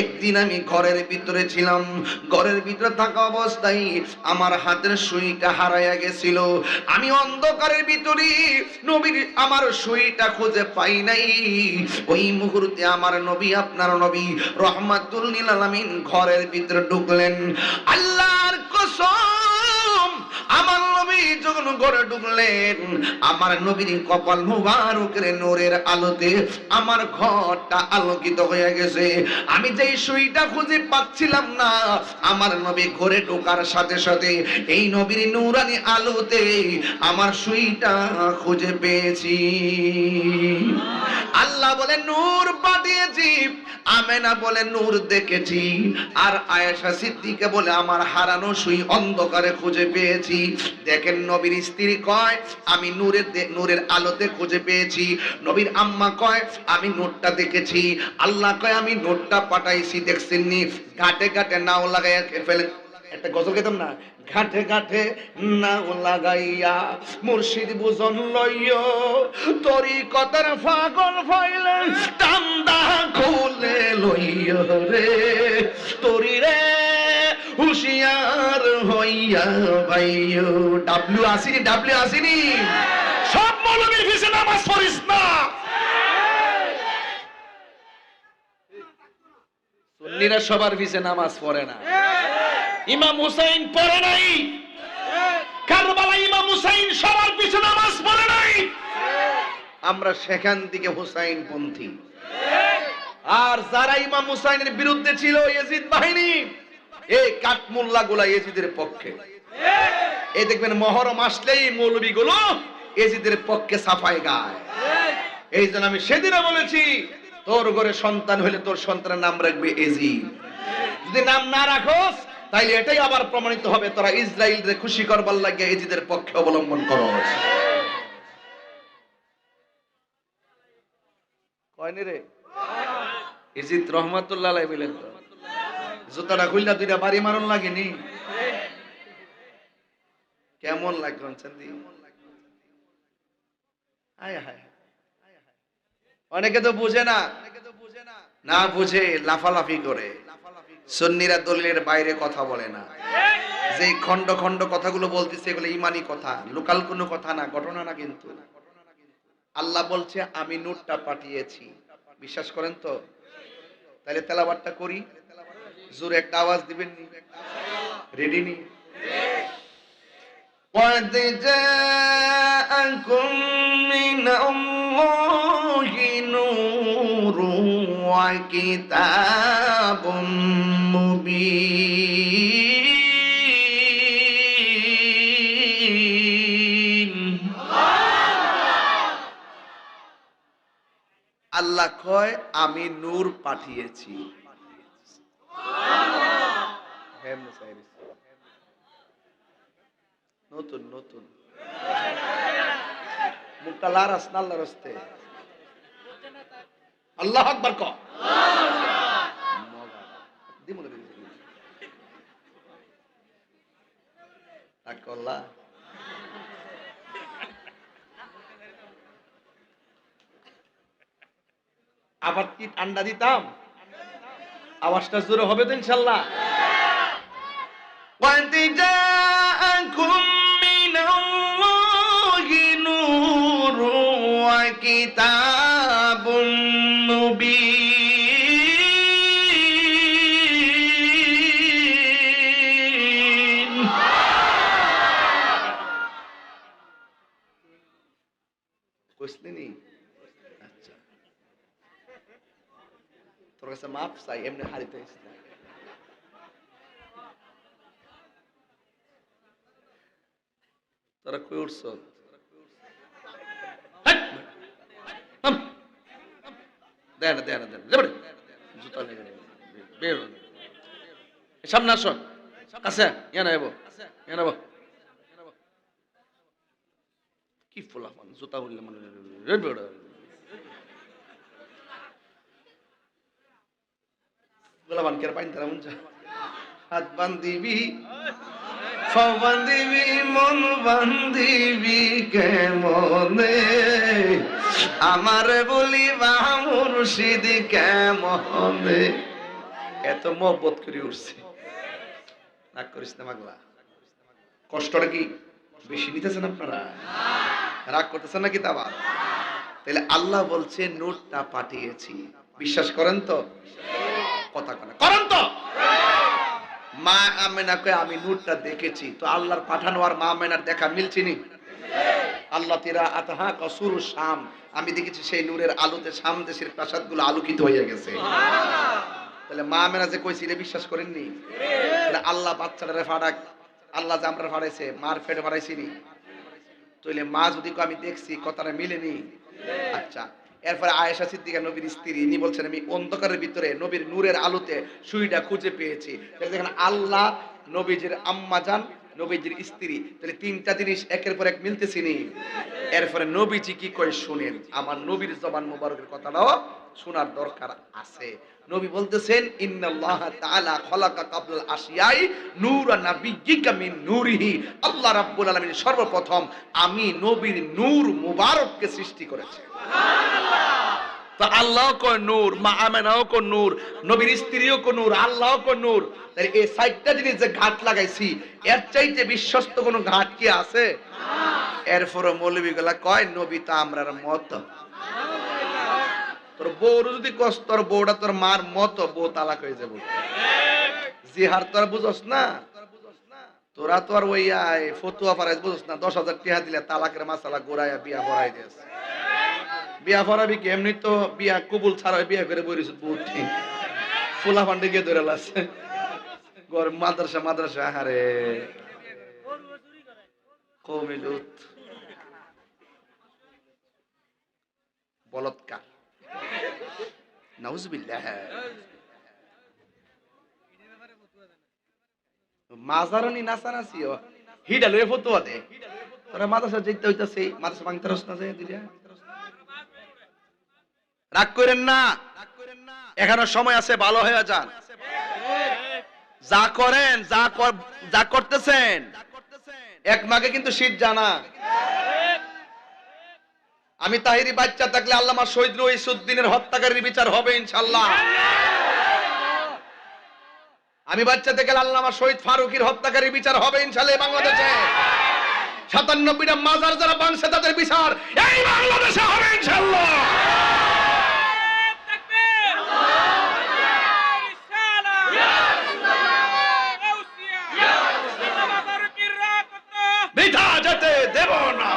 একদিন আমি ঘরের ভিতরে ছিলাম ঘরের ভিতরে থাকা অবস্থায় আমার হাতের সুইটা হারাইয়া গেছিল আমি অন্ধকারের ভিতরে নবীর আমার সুইটা খুঁজে পাই নাই ওই মুহূর্তে আমার নবী আপনার নবী রহমাতুল লিল আলামিন ঘরের ভিতরে ঢুকলেন আল্লাহর কসম আমার নবী যখন ঘরে ঢুকলেন আমার নবীর কপাল মুবারকের নূরের আলোতে আমার ঘরটা আলোকিত হয়ে গেছে আমি যেই সুইটা খুঁজে পাচ্ছিলাম না আমার নবী ঘরে ঢোকার সাথে সাথে এই নবীর নূরানি আলোতে আমার সুইটা খুঁজে পেয়েছি আল্লাহ বলে নূর পাঠিয়েছি আমেনা বলে নূর দেখেছি আর আয়েশা সিদ্দিকা বলে আমার হারানো সুই অন্ধকারে খুঁজে পেয়েছি দেখেন নবীর স্ত্রী কয় আমি নূরের আলোতে খুঁজে পেয়েছি নবীর আম্মা কয় আমি নূরটা দেখেছি আল্লাহ কয় আমি নূরটা পাঠাইছি দেখছেননি ঘাটে ঘাটে নাও লাগাইয়া ফেলে একটা গজল গেতাম না ঘাটে ঘাটে নাও লাগাইয়া মুর্শিদ বুঝন লইয়া তরি কথার পাগল ফাইলে টান্দা খুলে লইয়া রে তরি রে হুশিয়ার হইয়া ভাইও ডাব্লিউ আসিনি সব মৌলবীর পিছে নামাজ পড়িস না সুন্নিরা সবার পিছে নামাজ পড়ে না ইমাম হুসাইন পড়ে নাই কারবালা ইমাম হুসাইন সবার পিছে নামাজ পড়ে নাই আমরা সেখান থেকে হুসাইন পন্থী আর যারা ইমাম হুসাইনের বিরুদ্ধে ছিল ইয়াজিদ বাহিনী এই কাঠমুল্লা গুলা ইয়াজিদের পক্ষে এই দেখবেন মহরম আসলেই মৌলবী গুলো ইয়াজিদের পক্ষে সাফাই গায় এই জন্য আমি সেদিনও বলেছি তোর ঘরে সন্তান হলে তোর সন্তানের নাম রাখবে ইয়াজিদ যদি নাম না রাখোস তাইলে এটাই আবার প্রমাণিত হবে তোরা ইসরায়েলরে খুশি করবার লাগে ইয়াজিদের পক্ষে অবলম্বন করস কয়নি রে ইয়াজিদ রহমাতুল্লাহ আলাইহি বলেন তো জুতাটা খুললা দুইটা বাড়ি মারন লাগেনি কেমন লাগলো চান্দি হায় হায় অনেকে তো বুঝে না না বুঝে লাফালাফি করে সুন্নিরা দলিলের বাইরে কথা বলে না যে খন্ড খন্ড কথাগুলো বলতেছে এগুলো ইমানি কথা লোকাল কোনো কথা না ঘটনা না কিন্তু আল্লাহ বলছে আমি নূরটা পাঠিয়েছি বিশ্বাস করেন তো তাহলে তেলাওয়াতটা করি জোরে একটা আওয়াজ দিবেন নি রেডি নি قد جاءكم من الله نور وكتاب مبين আল্লাহ কয় আমি নূর পাঠিয়েছি। নতুন নতুন মুখটা লারাস না আল্লাহর রাস্তে। আল্লাহ আকবার ক আবার কি ঠান্ডা দিতাম, আওয়াজটা জোরে হবে তো ইনশাল্লাহ। وَإِذْ جَاءَكُم مِّنَ اللَّهِ نُورٌ وَكِتَابٌ مُّبِينٌ। কইসলেনি? আচ্ছা, তোর কাছে মাপ চাই, এমনি হারিতে ইসলাম। তোরা কই উঠছ? দেন দেন দেন জুতা লেগে বের সামনে আসো, কাছে ইয়া না এবো, ইয়া না কি ফোলা মান জুতা উঠলে মানে গোলা বানকের পাইন তারা মুঞ্জা হাত বান্দিবি বান্দিবি মন বান্দিবি কেমনে আমার বলি বা মুর্শিদ কেমনে। এত মহব্বত করে উঠছে, রাগ করিস না পাগলা। কষ্টটা কি বেশি নিতেছেন আপনারা? রাগ করতেছেন নাকি? তা আবার তাহলে আল্লাহ বলছে নূরটা পাঠিয়েছি, বিশ্বাস করেন তো? কথা করেন তো? মা আমেনা কয় আমি নূরটা দেখেছি। তো আল্লাহর পাঠানো আর মা আমেনার দেখা মিলছিনি? আল্লাহ তিরা আতাহা কসুর শাম, আমি দেখেছি সেই নূরের আলোতে শাম দেশের প্রাসাদগুলো আলোকিত হয়ে গেছে। তাহলে মা আমেনা যে কইছি এটা বিশ্বাস করেননি? আল্লাহ বাচ্চাটারে ফাড়াক, আল্লাহ যে আমরা ফাড়াইছে, মার ফেটে ফাড়াইছিনি? তাহলে মা যদি আমি দেখছি, কথাটা মিলেনি। আচ্ছা, এরপরে আয়েশা সিদ্দিকা নবীর স্ত্রী, ইনি বলছেন আমি অন্ধকারের ভিতরে নবীর নূরের আলোতে সুইটা খুঁজে পেয়েছি। দেখেন আল্লাহ, নবীজির আম্মা জান, নবীজির স্ত্রী, তাহলে তিনটা জিনিস একের পর এক মিলতেছিনি। এরপরে নবীজি কি কয় শুনেন, আমার নবীর জবান মোবারকের কথাটাও শোনার দরকার আছে। নবী বলতেছেন ইন্নাল্লাহ তাআলা খালাকা কাবলাল আশিয়াই নূরান নাবিয়্যিকা মিন নূরিহি, আল্লাহ রাব্বুল আলামিন সর্বপ্রথম আমি নবীর নূর মুবারককে সৃষ্টি করেছে। তো আল্লাহ কো নূর, মা আমেনাও কো নূর, নবীর স্ত্রীও কো নূর, আল্লাহও কো নূর। তাই এই সাইডটা জিনিস যে ঘাট লাগাইছি, এর চাইতে বিশ্বস্ত কোনো ঘাট কি আছে? এরপরও মৌলবীগুলা কয় নবী তো আমরার মত। তোর বউর যদি কষ্ট, তোর বউটা তোর মার মতো, বউ তালাক হয়ে যাবো। জিহার তোর বুঝস না? তোরা তো আর ওই ফতুয়া পারাইস বুঝস না? 10,000 টাকা দিলে তালাকের মাসালা গোড়াইয়া বিয়া ভরাই দিস। বিয়া ভরাবি কি? এমনি তো বিয়া কবুল ছাড়া বিয়া করে বইরিস বহুত ঠিক ফুলা ফান্ডে গিয়ে ধরে লাগছে গর মাদ্রাসা মাদ্রাসা। আরে কমিলুত বলৎকার, নাউজুবিল্লাহ। মাজারনি নাসানাসিও হিডা লয়ে ফতুয়া দে। তোরা মাদ্রাসা যেতে হইতাছে, মাদ্রাসা ভাঙতে রস না যায় দিলা। রাগ করেন না, এখনো সময় আছে, ভালো হয়ে যান। যা করেন, যা করতেছেন, এক মাগে কিন্তু শীত জানা। আমি তাহিরি বাচ্চা থাকলে আল্লামা শহীদ রইসুদ্দিনের হত্যাকারীর বিচার হবে ইনশাআল্লাহ। আমি বাচ্চা থেকে আল্লামা শহীদ ফারুকীর হত্যাকারীর বিচার হবে ইনশাআল্লাহ। বাংলাদেশে 97টা মাজার যারা ভাঙছে তাদের বিচার এই বাংলাদেশে হবে ইনশাআল্লাহ। বিধা যেতে দেব না,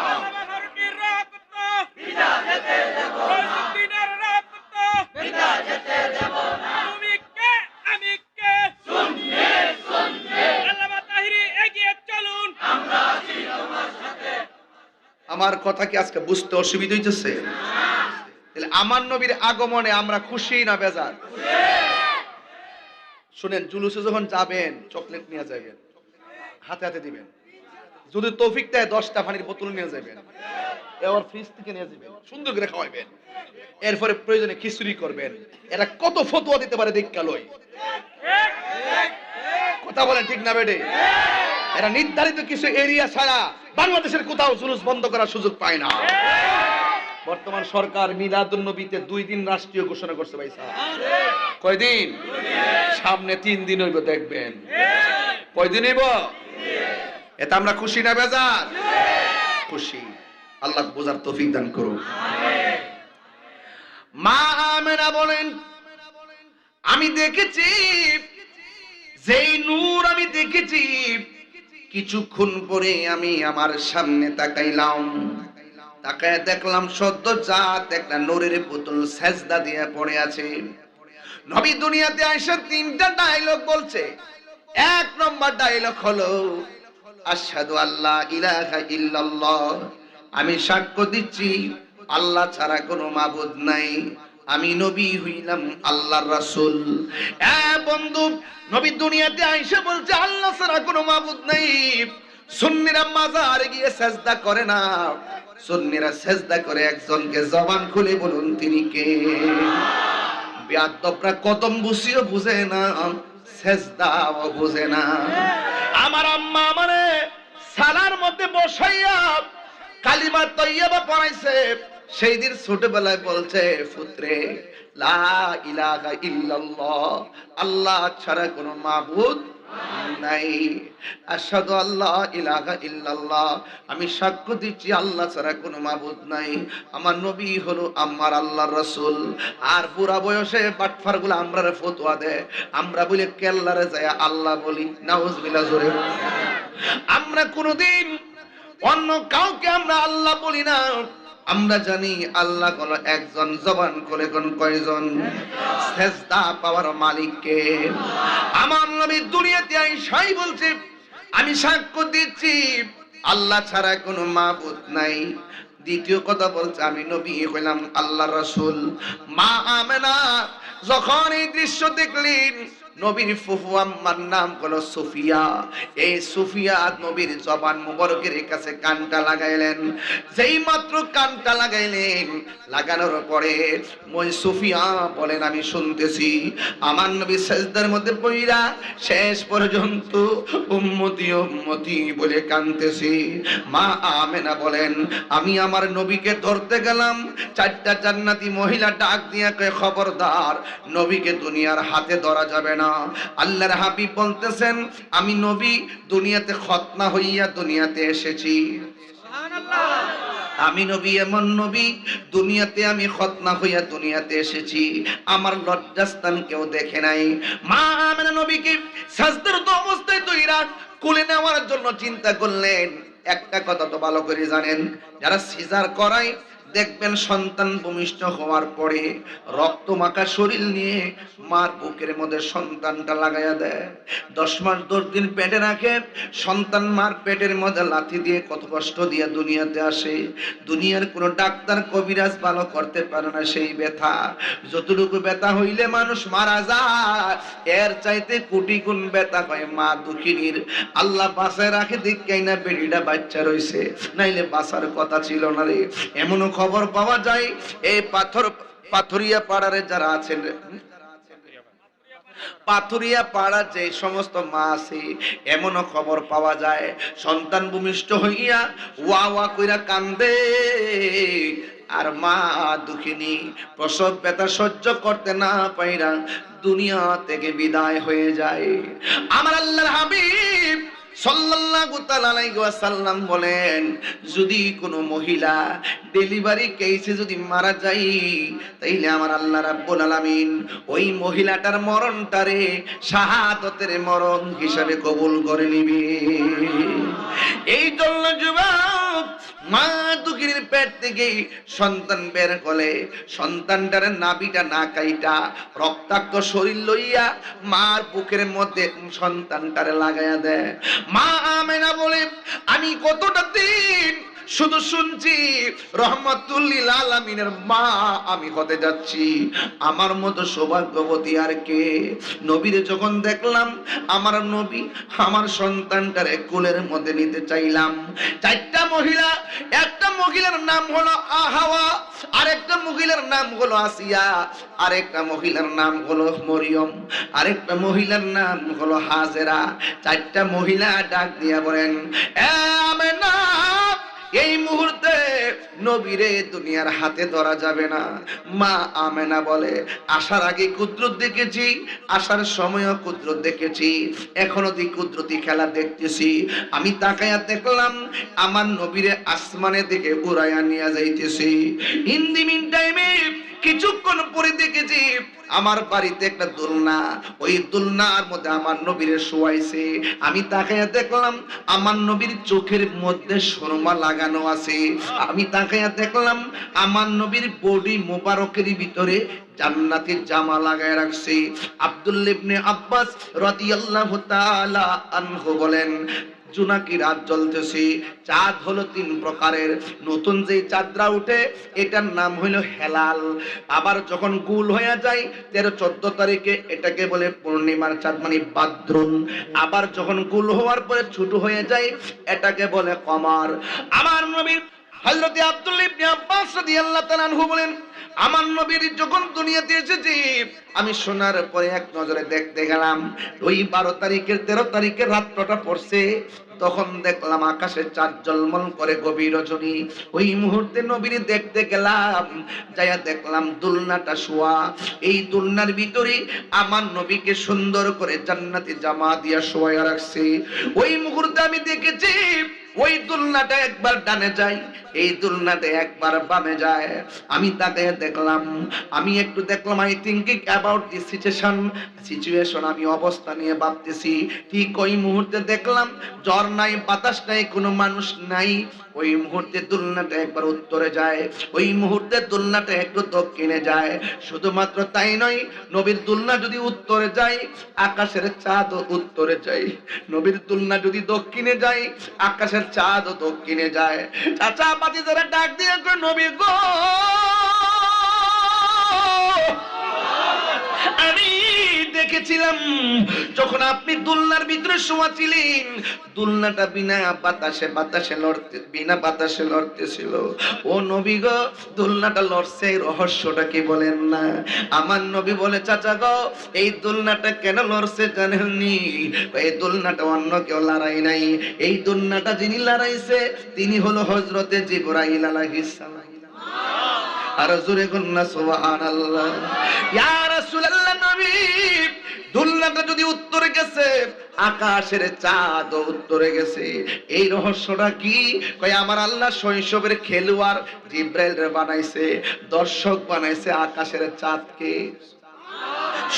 আমার কথা কি আজকে বুঝতে অসুবিধা হইতেছে? তাহলে আমার নবীর আগমনে আমরা খুশি না বেজার? শুনেন, জুলুসে যখন যাবেন চকলেট নিয়ে যাবেন, হাতে হাতে দিবেন। যদি তৌফিক দেয় 10টা পানির বোতল নিয়ে যাবেন, এবার ফ্রিজ থেকে নিয়ে যাবেন, সুন্দর করে খাওয়াবেন। এরপরে প্রয়োজনে খিচুড়ি করবেন। এরা কত ফতোয়া দিতে পারে দেখা লই। কথা বলেন ঠিক না বেটে? এরা নির্ধারিত কিছু এরিয়া ছাড়া বাংলাদেশের কোথাও জুলুস বন্ধ করার সুযোগ পায় না। বর্তমান সরকার মিলাদুন নবীতে 2 দিন রাষ্ট্রীয় ঘোষণা করছে ভাই সাহেব। কয়দিন? সামনে 3 দিন হইব, দেখবেন। কয়দিন হইব? এতে আমরা খুশি না বেজার? খুশি। আল্লাহ বোঝার তৌফিক দান করুন। মা আমেনা বলেন, আমি দেখেছি যেই নূর আমি দেখেছি, কিছুক্ষণ পরে আমি আমার সামনে তাকাইলাম, তাকায় দেখলাম সদ্যজাত একটা নূরের পুতুল সেজদা দিয়ে পড়ে আছে। নবী দুনিয়াতে আইসা 3টা ডায়লগ বলছে। 1 নম্বর ডায়লগ হলো আশহাদু আল্লা ইলাহা ইল্লাল্লাহ, আমি সাক্ষ্য দিচ্ছি আল্লাহ ছাড়া কোনো মাবুদ নাই, আমি নবী হইলাম আল্লাহর রাসূল। বন্ধু, নবী দুনিয়াতে আইসা বলছে আল্লাহ ছাড়া কোনো মাবুদ নাই। সুন্নিরা মাজারে গিয়ে সেজদা করে না, সুন্নিরা সেজদা করে একজনকে। জবান খুলে বলুন তিনি কে? বেয়াদবরা কদম বুঝিও বুঝে না, সেজদাও বুঝে না। আমার আম্মা আমারে সালার মধ্যে বসাইয়া কালিমা তৈয়বা পড়াইছে। সেই দিন ছোটবেলায় বলছে, পুত্রে লা ইলাহা ইল্লাল্লাহ, আল্লাহ ছাড়া কোনো মাবুদ নাই। আশহাদু আল্লা ইলাহা ইল্লাল্লাহ, আমি সাক্ষ্য দিচ্ছি আল্লাহ ছাড়া কোনো মাবুদ নাই, আমার নবী হলো আমার আল্লাহর রাসূল। আর বুড়া বয়সে বাটফারগুলো আমরারে ফতোয়া দেয়, আমরা বলি কেল্লারে যায় আল্লাহ বলি। নাউজুবিল্লাহ জোরে। আমরা কোনোদিন অন্য কাউকে আমরা আল্লাহ বলি না। আমরা জানি আল্লাহ কোন একজন, জবান করে কোন কয়জন? সেজদা পাওয়ার মালিক কে? আমার নবী দুনিয়াতে আইসাই বলছে আমি সাক্ষ্য দিচ্ছি আল্লাহ ছাড়া কোনো মাবুদ নাই। দ্বিতীয় কথা বলছে আমি নবী হইলাম আল্লাহর রাসূল। মা আমেনা যখন এই দৃশ্য দেখলেন, নবীর ফুফু আম্মার নাম হলো সুফিয়া। এই সুফিয়া নবীর জবান মুবারকের কাছে কানটা লাগাইলেন। যেই মাত্র কানটা লাগাইলেন, লাগানোর পরে মই সুফিয়া বলেন আমি শুনতেছি আমার নবী সেজদার মধ্যে পইরা শেষ পর্যন্ত উম্মতি উম্মতি বলে কানতেছি। মা আমেনা বলেন আমি আমার নবীকে ধরতে গেলাম, 4টা জান্নাতি মহিলা ডাক দিয়ে কয় খবরদার, নবীকে দুনিয়ার হাতে ধরা যাবে না। আল্লাহর হাবিব বলতেছেন আমি নবী দুনিয়াতে খতনা হইয়া দুনিয়াতে এসেছি। সুবহানাল্লাহ। আমি নবী এমন নবী, দুনিয়াতে আমি খতনা হইয়া দুনিয়াতে এসেছি, আমার লজ্জাস্থান কেউ দেখে নাই। মা আমেনা নবীকে সাজদারত অবস্থায় তৈরা কোলে নেওয়ার জন্য চিন্তা করলেন। একটা কথা তো ভালো করে জানেন, যারা সিজার করায় দেখবেন সন্তান ভূমিষ্ঠ হওয়ার পরে রক্ত মাখা শরীর নিয়ে মার বুকের মধ্যে সন্তানটা লাগাইয়া দেয়। 10 মাস 10 দিন পেটে রাখে সন্তান, মার পেটের মধ্যে লাথি দিয়ে কত কষ্ট দিয়ে দুনিয়াতে আসে। দুনিয়ার কোনো ডাক্তার কবিরাজ ভালো করতে পারে না সেই ব্যথা। যতটুকু ব্যথা হইলে মানুষ মারা যায়, এর চাইতে কোটি গুণ ব্যথা হয় মা দুঃখিনীর। আল্লাহ বাঁচায় রাখে দিকাই না বেড়িটা বাচ্চা রইছে, নাইলে বাঁচার কথা ছিল না রে। এমনও খবর পাওয়া যায় এই পাথরিয়া পাড়ারে যারা আছেন, পাথরিয়া পাড়া যে সমস্ত মা আছে, এমনও খবর পাওয়া যায় সন্তান ভূমিষ্ঠ হইয়া ওয়া ওয়া কইরা কান্দে, আর মা দুঃখিনী প্রসব ব্যথা সহ্য করতে না পাইরা দুনিয়া থেকে বিদায় হয়ে যায়। আমার আল্লাহর হাবিব সাল্লাল্লাহু তাআলা আলাইহি ওয়াসাল্লাম বলেন, যদি কোনো মহিলা ডেলিভারি কেসে যদি মারা যায়, তাইলে আমার আল্লাহ রাব্বুল আলামিন ওই মহিলাটার মরণটারে শাহাদাতের মরণ হিসাবে কবুল করে নিবে। এই জন্য যুবক, মা দুঃখিনীর পেট থেকে সন্তান বের হলে সন্তানটার নাভিটা না কাইটা রক্তাক্ত শরীর লইয়া মার বুকের মধ্যে সন্তানটারে লাগাইয়া দেয়। মা আমেনা বলে আমি কতটা দিন শুধু শুনছি রহমাতুল লিল আলামিনের মা আমি হতে যাচ্ছি। আমার মতো সৌভাগ্যবতী আর কে? নবীরে যখন দেখলাম, আমার নবী আমার সন্তানটারে কোলের মধ্যে নিতে চাইলাম। চারটা মহিলা, একটা মহিলার নাম হলো হাওয়া, আরেকটা মহিলার নাম হলো আসিয়া, আরেকটা মহিলার নাম হলো মরিয়ম, আরেকটা মহিলার নাম হলো হাজেরা। চারটা মহিলা ডাক দিয়া বলেন, এ আমেনা, এই মুহূর্তে নবীরে দুনিয়ার হাতে ধরা যাবে না। মা আমেনা বলে, আসার আগে কুদরত দেখেছি, আসার সময়ও কুদরত দেখেছি, এখনো কুদরতি খেলা দেখতেছি। আমি তাকায়া দেখলাম আমার নবীরে আসমানে দিকে উড়াইয়া নিয়ে যাইতেছি। ইন দি মিন টাইমে কিছুক্ষণ পরে দেখেছি আমার বাড়িতে একটা দোলনা, ওই দোলনার মধ্যে আমার নবীরে শোয়াইছে। আমি তাকাইয়া দেখলাম আমার নবীর চোখের মধ্যে সুরমা লাগানো আছে। আমি তাকাইয়া দেখলাম আমার নবীর বডি মোবারকের ভিতরে জান্নাতের জামা লাগায় রাখছে। আব্দুল্লাহ ইবনে আব্বাস রাদিয়াল্লাহু তাআলা আনহু বলেন, জোনাকি রাত জ্বলতেছে, চাঁদ হলো 3 প্রকারের। নতুন যে চাঁদরা উঠে এটার নাম হলো হেলাল। আবার যখন গুল হয়ে যায় 13-14 তারিখে এটাকে বলে পূর্ণিমার চাঁদ, মানে বাদ্রুন। আবার যখন গুল হওয়ার পরে ছোট হয়ে যায় এটাকে বলে কমার। আমার নবী হযরত আব্দুল্লাহ ইবনে আব্বাস রাদিয়াল্লাহু তাআলা আনহু বলেন, আমার নবীর যখন দুনিয়াতে এসেছে আমি শোনার পরে এক নজরে দেখতে গেলাম, ওই 12 তারিখের 13 তারিখের রাতটা পড়ছে, তখন দেখলাম আকাশে চাঁদ ঝলমল করে গভীর রজনী। ওই মুহূর্তে নবীর দেখতে গেলাম, যাইয়া দেখলাম দুলনাটা শোয়া। এই দুলনার ভিতরে আমার নবীকে সুন্দর করে জান্নাতি জামা দিয়া শোয়া রাখছে। ওই মুহূর্তে আমি দেখেছি ওই দুলনাটা একবার ডানে যায়, এই দুলনাটা একবার বামে যায়। আমি তাকে দেখলাম, আমি একটু দেখলাম, I thinking about this situation, আমি অবস্থা নিয়ে ভাবতেছি। ঠিক ওই মুহূর্তে দেখলাম জ্বর নাই, বাতাস নাই, কোনো মানুষ নাই। ওই মুহূর্তে দুলনাটা একবার উত্তরে যায়, ওই মুহূর্তে দুলনাটা একটু দক্ষিণে যায়। শুধুমাত্র তাই নয়, নবীর দুলনা যদি উত্তরে যায় আকাশের চাঁদ উত্তরে যায়, নবীর দুলনা যদি দক্ষিণে যায় আকাশের চাঁদ দক্ষিণে যায়। চাচা পাতি যারা ডাক দিয়ে নবী গো, আমি দেখেছিলাম যখন আপনি দুলনার ভিতরে শোয়া ছিলেন, দুলনাটা বিনা বাতাসে লড়তেছিল। ও নবী গো, দুলনাটা লড়ছে, রহস্যটা কি বলেন না? আমার নবী বলে, চাচা গো, এই দুলনাটা কেন লড়ছে জানেননি? এই দুলনাটা অন্য কেউ লড়াই নাই, এই দুলনাটা যিনি লড়াইছে তিনি হলো হযরতে জিবরাইল আলাইহিস সালাম। আর জোরে কন্যা সুবহানাল্লাহ। ইয়া রাসূলুল্লাহ, নবী দুলনাটা যদি উত্তরে গেছে আকাশের চাঁদ উত্তরে গেছে, এই রহস্যটা কি? কই আমার আল্লাহ শৈশবের খেলোয়াড় জিবরাইল বানাইছে, দর্শক বানাইছে আকাশের চাঁদকে।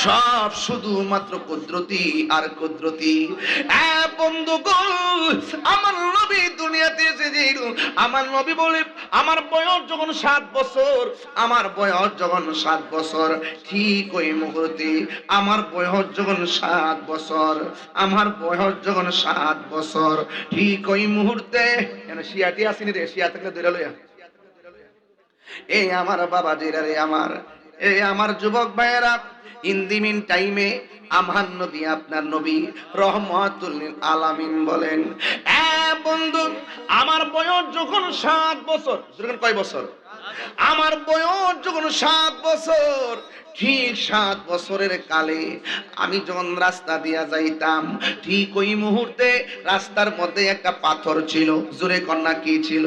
সব শুধুমাত্র কুদরতি আর কুদরতি। বন্ধুগণ, আমার নবী দুনিয়াতে এসেছিল, আমার নবী বলে আমার বয়স যখন 7 বছর, আমার বয়স যখন 7 বছর, ঠিক ওই মুহূর্তে আমার বয়স যখন 7 বছর, আমার বয়স যখন 7 বছর, ঠিক ওই মুহূর্তে শিয়াটি আসিনি রে, শিয়া থাকলে ধরে লইয়া, এই আমার বাবা জিরা রে, আমার যুবক ভাইয়েরা, ইন দি মিন টাইমে আমার নবী, আপনার নবী রহমাতুল লিল আলামিন বলেন, বন্ধু আমার বয়স যখন 7 বছর, যখন কয় বছর? আমার বয়স যখন 7 বছর, ঠিক 7 বছরের কালে আমি যখন রাস্তা দিয়া যাইতাম, ঠিক ওই মুহূর্তে রাস্তার মধ্যে একটা পাথর ছিল। জোরে কন্যা কি ছিল?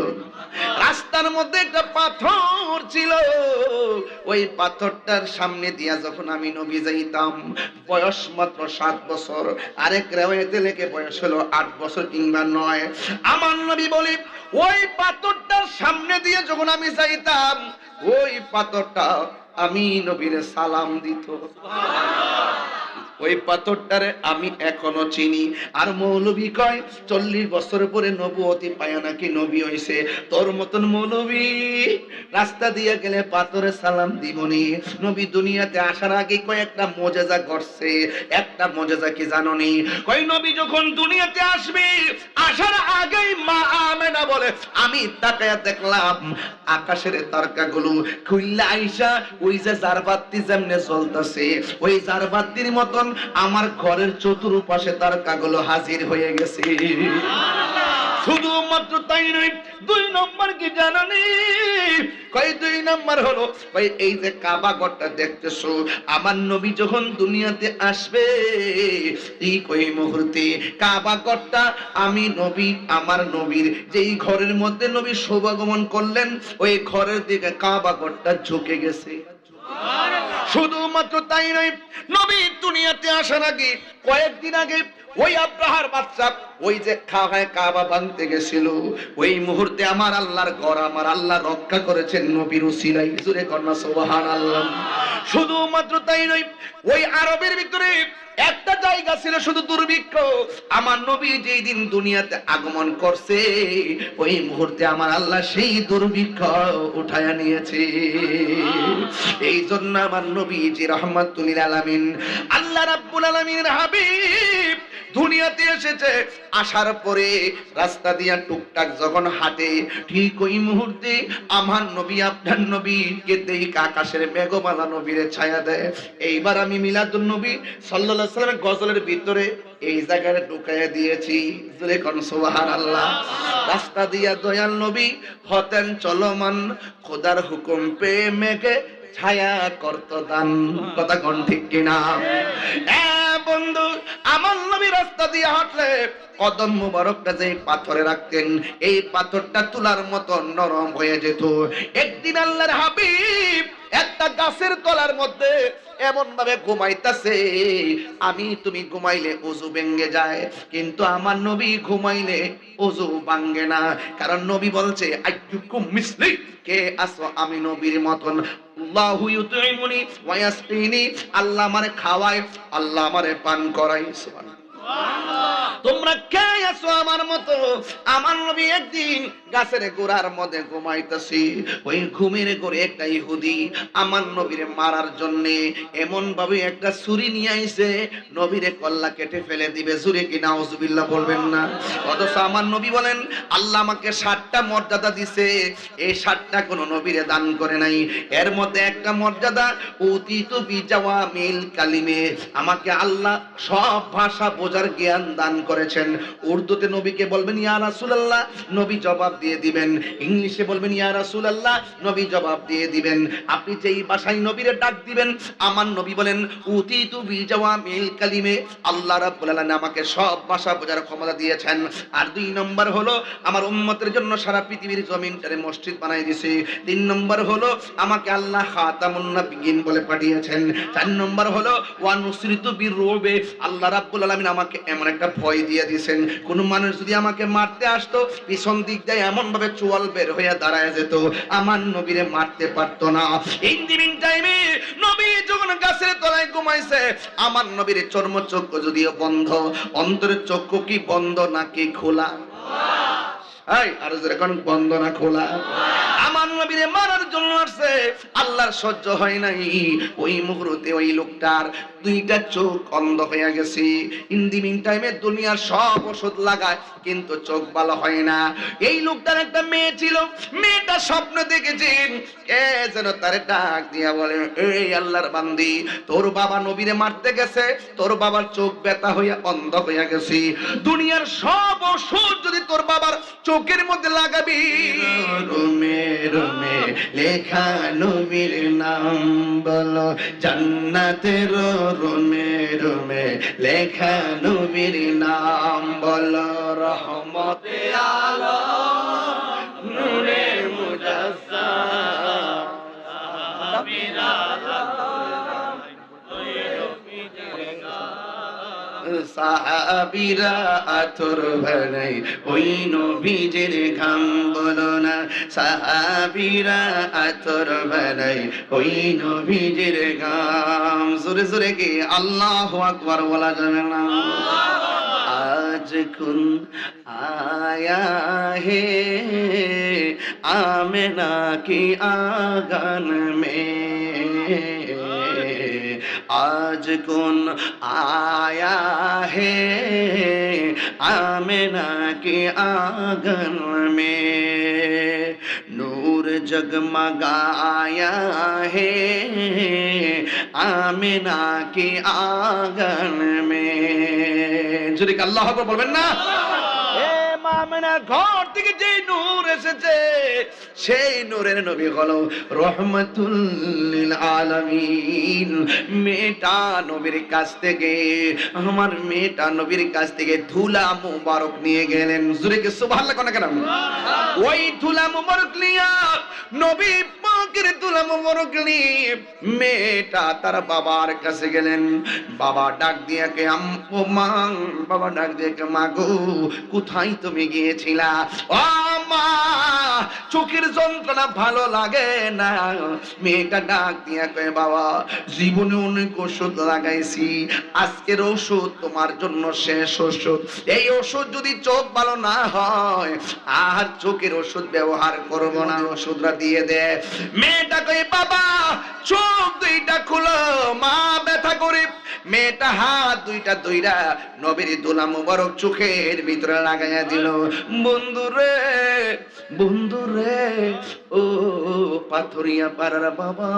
রাস্তার মধ্যে একটা পাথর ছিল। ওই পাথরটার সামনে দিয়া যখন আমি নবী যাইতাম, বয়স মাত্র 7 বছর, আরেক রেওয়ায়েতে লেখে বয়স হলো 8 বছর কিংবা 9। আমার নবী বলে, ওই পাথরটার সামনে দিয়ে যখন আমি যাইতাম, ওই পাথরটা আমি নবীর সালাম দিত। ওই পাথরটারে আমি এখনো চিনি। আর মৌলবী কয় 40 বছর পরে নবুয়তি পায় নাকি নবী হইছে। তোর মতন মৌলবী রাস্তা দিয়ে গেলে পাথরে সালাম দিবনি। নবী দুনিয়াতে আসার আগে কয়েকটা মুজিজা করছে। একটা মুজিজা কি জানোনি? কই নবী যখন দুনিয়াতে আসবে, আসার আগেই মা আমেনা বলে আমি তাকায়া দেখলাম আকাশের তারকাগুলো খুললা আইসা ওই যে জারবাতি যেমনে জ্বলতাছে, ওই জারবাতির মতন আমার ঘরের চতুর্পাশে তারকাগুলো হাজির হয়ে গেছে। শুধুমাত্র তাই নয়, 2 নম্বর কি জানেন? কই 2 নম্বর হলো ভাই এই যে কাবা ঘরটা দেখতেছো, আমার নবী যখন দুনিয়াতে আসবে ঠিক ওই মুহূর্তে কাবা ঘরটা আমি নবী, আমার নবীর যেই ঘরের মধ্যে নবী শুভাগমন করলেন ওই ঘরের দিকে কাবা ঘরটা ঝুঁকে গেছে। শুধুমাত্র তাই নয়, নবী দুনিয়াতে আসার আগে কয়েকদিন আগে ওই আব্রাহার বাচ্চা ওই যে খাওয়ায় কাবা ভাঙতে গেছিল, ওই মুহূর্তে আমার আল্লাহর ঘর আমার আল্লাহ রক্ষা করেছেন নবীর উসিলায়। জোরে কন্যা সুবহানাল্লাহ। শুধুমাত্র তাই নয়, ওই আরবের ভিতরে একটা জায়গা ছিল শুধু দুর্ভিক্ষ। আমার নবী যেই দিন দুনিয়াতে আগমন করছে ওই মুহূর্তে আমার আল্লাহ সেই দুর্ভিক্ষ উঠায়া নিয়েছে। এই জন্য আমার নবী যে রহমাতুল লিল আলামিন আল্লাহ রাব্বুল আলামিনের হাবিব দুনিয়াতে এসেছে। আসার পরে রাস্তা দিয়া টুকটাক যখন হাঁটে ঠিক ওই মুহূর্তে আমার নবী আপনার নবীকে দেখে আকাশের মেঘমালা নবীরে ছায়া দেয়। এইবার আমি মিলাদুন নবী সাল্লাল্লাহু আলাইহি ওয়াসাল্লামের গজলের ভিতরে এই জায়গায় ঢুকাইয়া দিয়েছি। জোরে কোন সুবহানাল্লাহ। রাস্তা দিয়া দয়াল নবী হতেন চলমান, খোদার হুকুম পেয়ে মেঘে ছায়া করত দান। কথা কোন ঠিক কিনা? বন্ধু, আমার নবী রাস্তা দিয়ে হাঁটলে কদম মুবারকটা যে পাথরে রাখতেন এই পাথরটা তুলার মতো নরম হয়ে যেত। একদিন আল্লাহর হাবিব একটা গাছের তলার মধ্যে এমন ভাবে ঘুমাইতেছে, আমি তুমি ঘুমাইলে ওযু ভেঙে যায়, কিন্তু আমার নবী ঘুমাইলে ওযু ভাঙে না। কারণ নবী বলছে আইয়ুকুম মিসলি, কে আসো আমি নবীর মতন। আল্লাহু ইউতইমুনি ওয়া ইয়াসকিনি, আল্লাহ আমারে খাওয়ায়, আল্লাহ আমারে পান করায়। সুবহানাল্লাহ। তোমরা কে আছো আমার মতো? আমার নবী একদিন গাছের গোড়ার মধ্যে ঘুমাইতেছি, ওই ঘুমের ঘরে একটা ইহুদি আমার নবীরে মারার জন্য এমন ভাবে একটা ছুরি নিয়ে আইছে নবীরে কল্লা কেটে ফেলে দিবে। জোরে কি নাউজুবিল্লাহ বলবেন না? অথচ আমার নবী বলেন আল্লাহ আমাকে 7টা মর্যাদা দিছে, এই 7টা কোন নবীরে দান করে নাই। এর মধ্যে একটা মর্যাদা উতিতু বিজাওয়ামিল কালিমে, আমাকে আল্লাহ সব ভাষা বোঝার জ্ঞান দান করেছেন। উর্দুতে নবীকে বলবেন ইয়া রাসূলুল্লাহ, নবী জবাব দিয়ে দিবেন। ইংলিশে বলবেন ইয়া রাসূলুল্লাহ, নবী জবাব দিয়ে দিবেন। আপনি যেই ভাষায় নবীরে ডাক দিবেন আমার নবী বলেন উতিতু বিজাওয়ামিল কালিমে, আল্লাহ রাব্বুল আলামিন আমাকে সব ভাষা বোঝার ক্ষমতা দিয়েছেন। আর 2 নম্বর হলো আমার উম্মতের জন্য সারা পৃথিবীর জমিনটারে মসজিদ বানাই দিয়েছে। 3 নম্বর হলো আমাকে আল্লাহ খাতামুন নবিয়্যিন বলে পাঠিয়েছেন। 4 নম্বর হলো ওয়া নুসরিতু বিররুবে, আল্লাহ রাব্বুল আলামিন আমাকে এমন একটা ভয় দিয়ে দিয়েছেন কোন মানুষ যদি আমাকে মারতে আসতো পিছন দিক দিয়ে এমন ভাবে চোয়াল বের হয়ে দাঁড়ায় যেত, আমার নবীরে মারতে পারতো না। ইনদিন টাইমে নবী যখন গাছের তলায় ঘুমাইছে আমার নবীর চর্মচক্ষু যদিও বন্ধ, অন্তরের চক্ষু কি বন্ধ নাকি খোলা? এই আর যখন বন্ধ না খোলা? আমার নবীরে মারার জন্য আসছে, আল্লাহর সহ্য হয় নাই। ওই মুহূর্তে ওই লোকটার 2টা চোখ অন্ধ হয়ে গেছে। ইন দি মিন টাইমে দুনিয়ার সব ওষুধ লাগায় কিন্তু চোখ ভালো হয় না। এই লোকটার একটা মেয়ে ছিল, মেয়েটা স্বপ্ন দেখেছে কে যেন তারে ডাক দিয়া বলে এই আল্লাহর বান্দি তোর বাবা নবীরে মারতে গেছে, তোর বাবার চোখ ব্যথা হইয়া অন্ধ হইয়া গেছে, দুনিয়ার সব ওষুধ যদি তোর বাবার চোখের মধ্যে লাগাবি, রুমে রুমে লেখা নবীর নাম বলো, জান্নাতের রুমে রুমে লেখা নবীর নাম বলো, রহমতে আলম নূরে মুজাসসাম সাহাবীরা সাহাবীরা আতর বানাই ওই নবীজির ঘাম, বলো না সাহাবীরা আতর বানাই ওই নবীজির ঘাম। জোরে জোরে কি আল্লাহু আকবার বলা যাবে না? आज कुन आया है आमिना की आंगन में, आज कुन आया है आमिना की आंगन में, नूर जगमगाया है आमिना की आंगन में। যদি আল্লাহু আকবার বলবেন না? এ আমিনার ঘর থেকে যে নূর এসেছে সেই নূরের নবী হলো রহমাতুল লিল আলামিন। মেয়েটা নবীর কাছ থেকে, আমার মেয়েটা নবীর কাছ থেকে ধুলা মুবারক নিয়ে গেলেন। জোরে কি সুবহানাল্লাহ কোন কেন? ওই ধুলা মুবারক নিয়া নবী পাকের ধুলা মুবারক নিয়ে মেয়েটা তার বাবার কাছে গেলেন। বাবা ডাক দিয়ে কে মা, বাবা ডাক দিয়ে কে মা গো কোথায় তুমি গিয়েছিলা? ও মা চোখের যন্ত্রণা ভালো লাগে না। মেয়েটা ডাক দিয়ে কয় বাবা জীবনে অনেক ওষুধ লাগাইছি, আজকের ওষুধ তোমার জন্য শেষ ওষুধ। এই ওষুধ যদি চোখ ভালো না হয় আর চোখের ওষুধ ব্যবহার করবো না, ওষুধটা দিয়ে দে। মেয়েটা কয় বাবা চোখ দুইটা খুলো, মা ব্যথা করে। মেয়েটা হাত দুইটা দইরা নবীর দোলা মুবারক চোখের ভিতরে লাগাইয়া দিল। বন্ধুরে বন্ধুরে ও পাথরিয়া পাড়ার বাবা,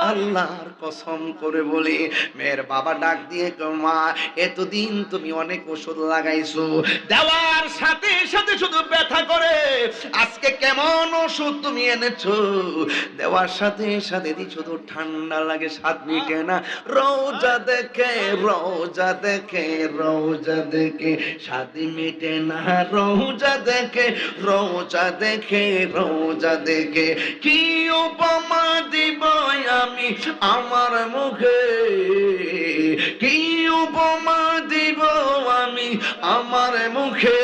আল্লাহর কসম করে বলি মেয়ের বাবা ডাক দিয়ে মা এতদিন তুমি অনেক ওষুধ লাগাইছো, দেওয়ার সাথে সাথে শুধু ব্যথা করে, আজকে কেমন ওষুধ তুমি এনেছো? দেওয়ার সাথে সাথে শুধু ঠান্ডা লাগে, স্বাদ মিটে না। রোজা দেখে রোজা দেখে রোজা দেখে স্বাদ মিটে না, রোজা দেখে রোজা দেখে রোজা দেখে কি উপমা দিব আমি আমার মুখে, কি উপমা দিব আমি আমার মুখে,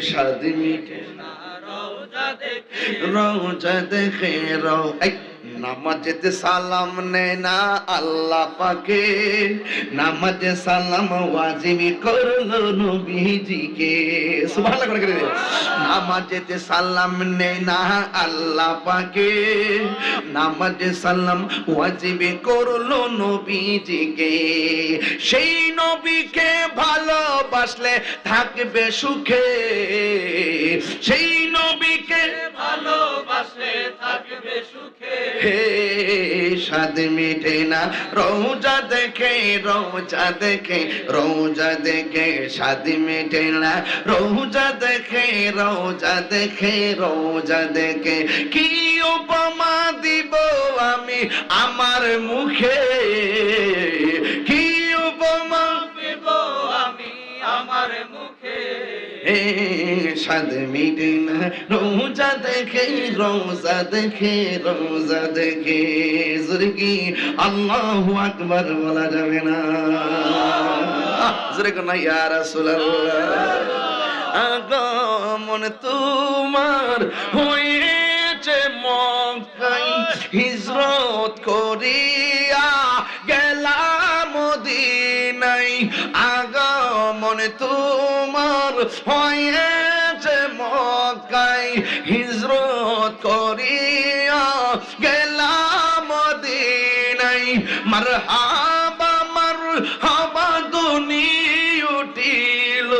স্বাদ মিটে না রোজা দেখে রোজা দেখে নামাজেতে সালাম নেয় না আল্লাহ পাকে, নামাজে সালাম ওয়াজিব করলো নবীজিকে। সুবহানাল্লাহ করে করে নামাজেতে সালাম নেয় না আল্লাহ পাকে, নামাজে সালাম ওয়াজিব করলো নবীজিকে। সেই নবীকে ভালোবাসলে থাকবে সুখে, সেই নবীকে ভালোবাসলে থাকবে সুখে, স্বাদ মিটে না রোজা দেখে রোজা দেখে রোজা দেখে, স্বাদ মিটে না রোজা দেখে রোজা দেখে রোজা দেখে কি উপমা দিব আমি আমার মুখে, কি উপমা দিব আমি আমার মুখে, স্বাদ মিটে না রোজা দেখে রোজা দেখে রোজা দেখে। জোরে কি আল্লাহু আকবার বলা যাবে না? জোরে কোন ইয়া রাসূলুল্লাহ। আগমন তোমার হয়েছে মক্কায়, হিজরত করিয়া গেলাম মদিনায়। আগমন তোমার হয়েছে মক্কায়, হিজরত করিয়া গেলাম মদিনায়। মারহাবা মারহাবা ধ্বনি উঠিল,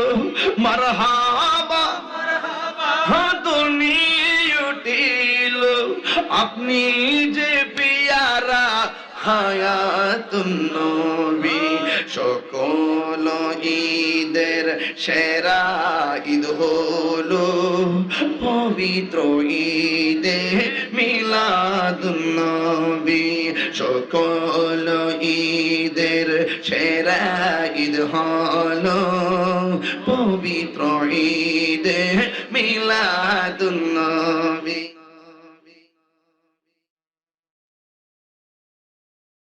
মারহাবা মারহাবা ধ্বনি উঠিল, আপনি যে পিয়ারা হায়াতুন নবী। সকল ঈদের সেরা ঈদ হলো পবিত্র ঈদে মিলাদুন নবী। সকল ঈদের সেরা ঈদ হলো পবিত্র ঈদে মিলাদুন নবী।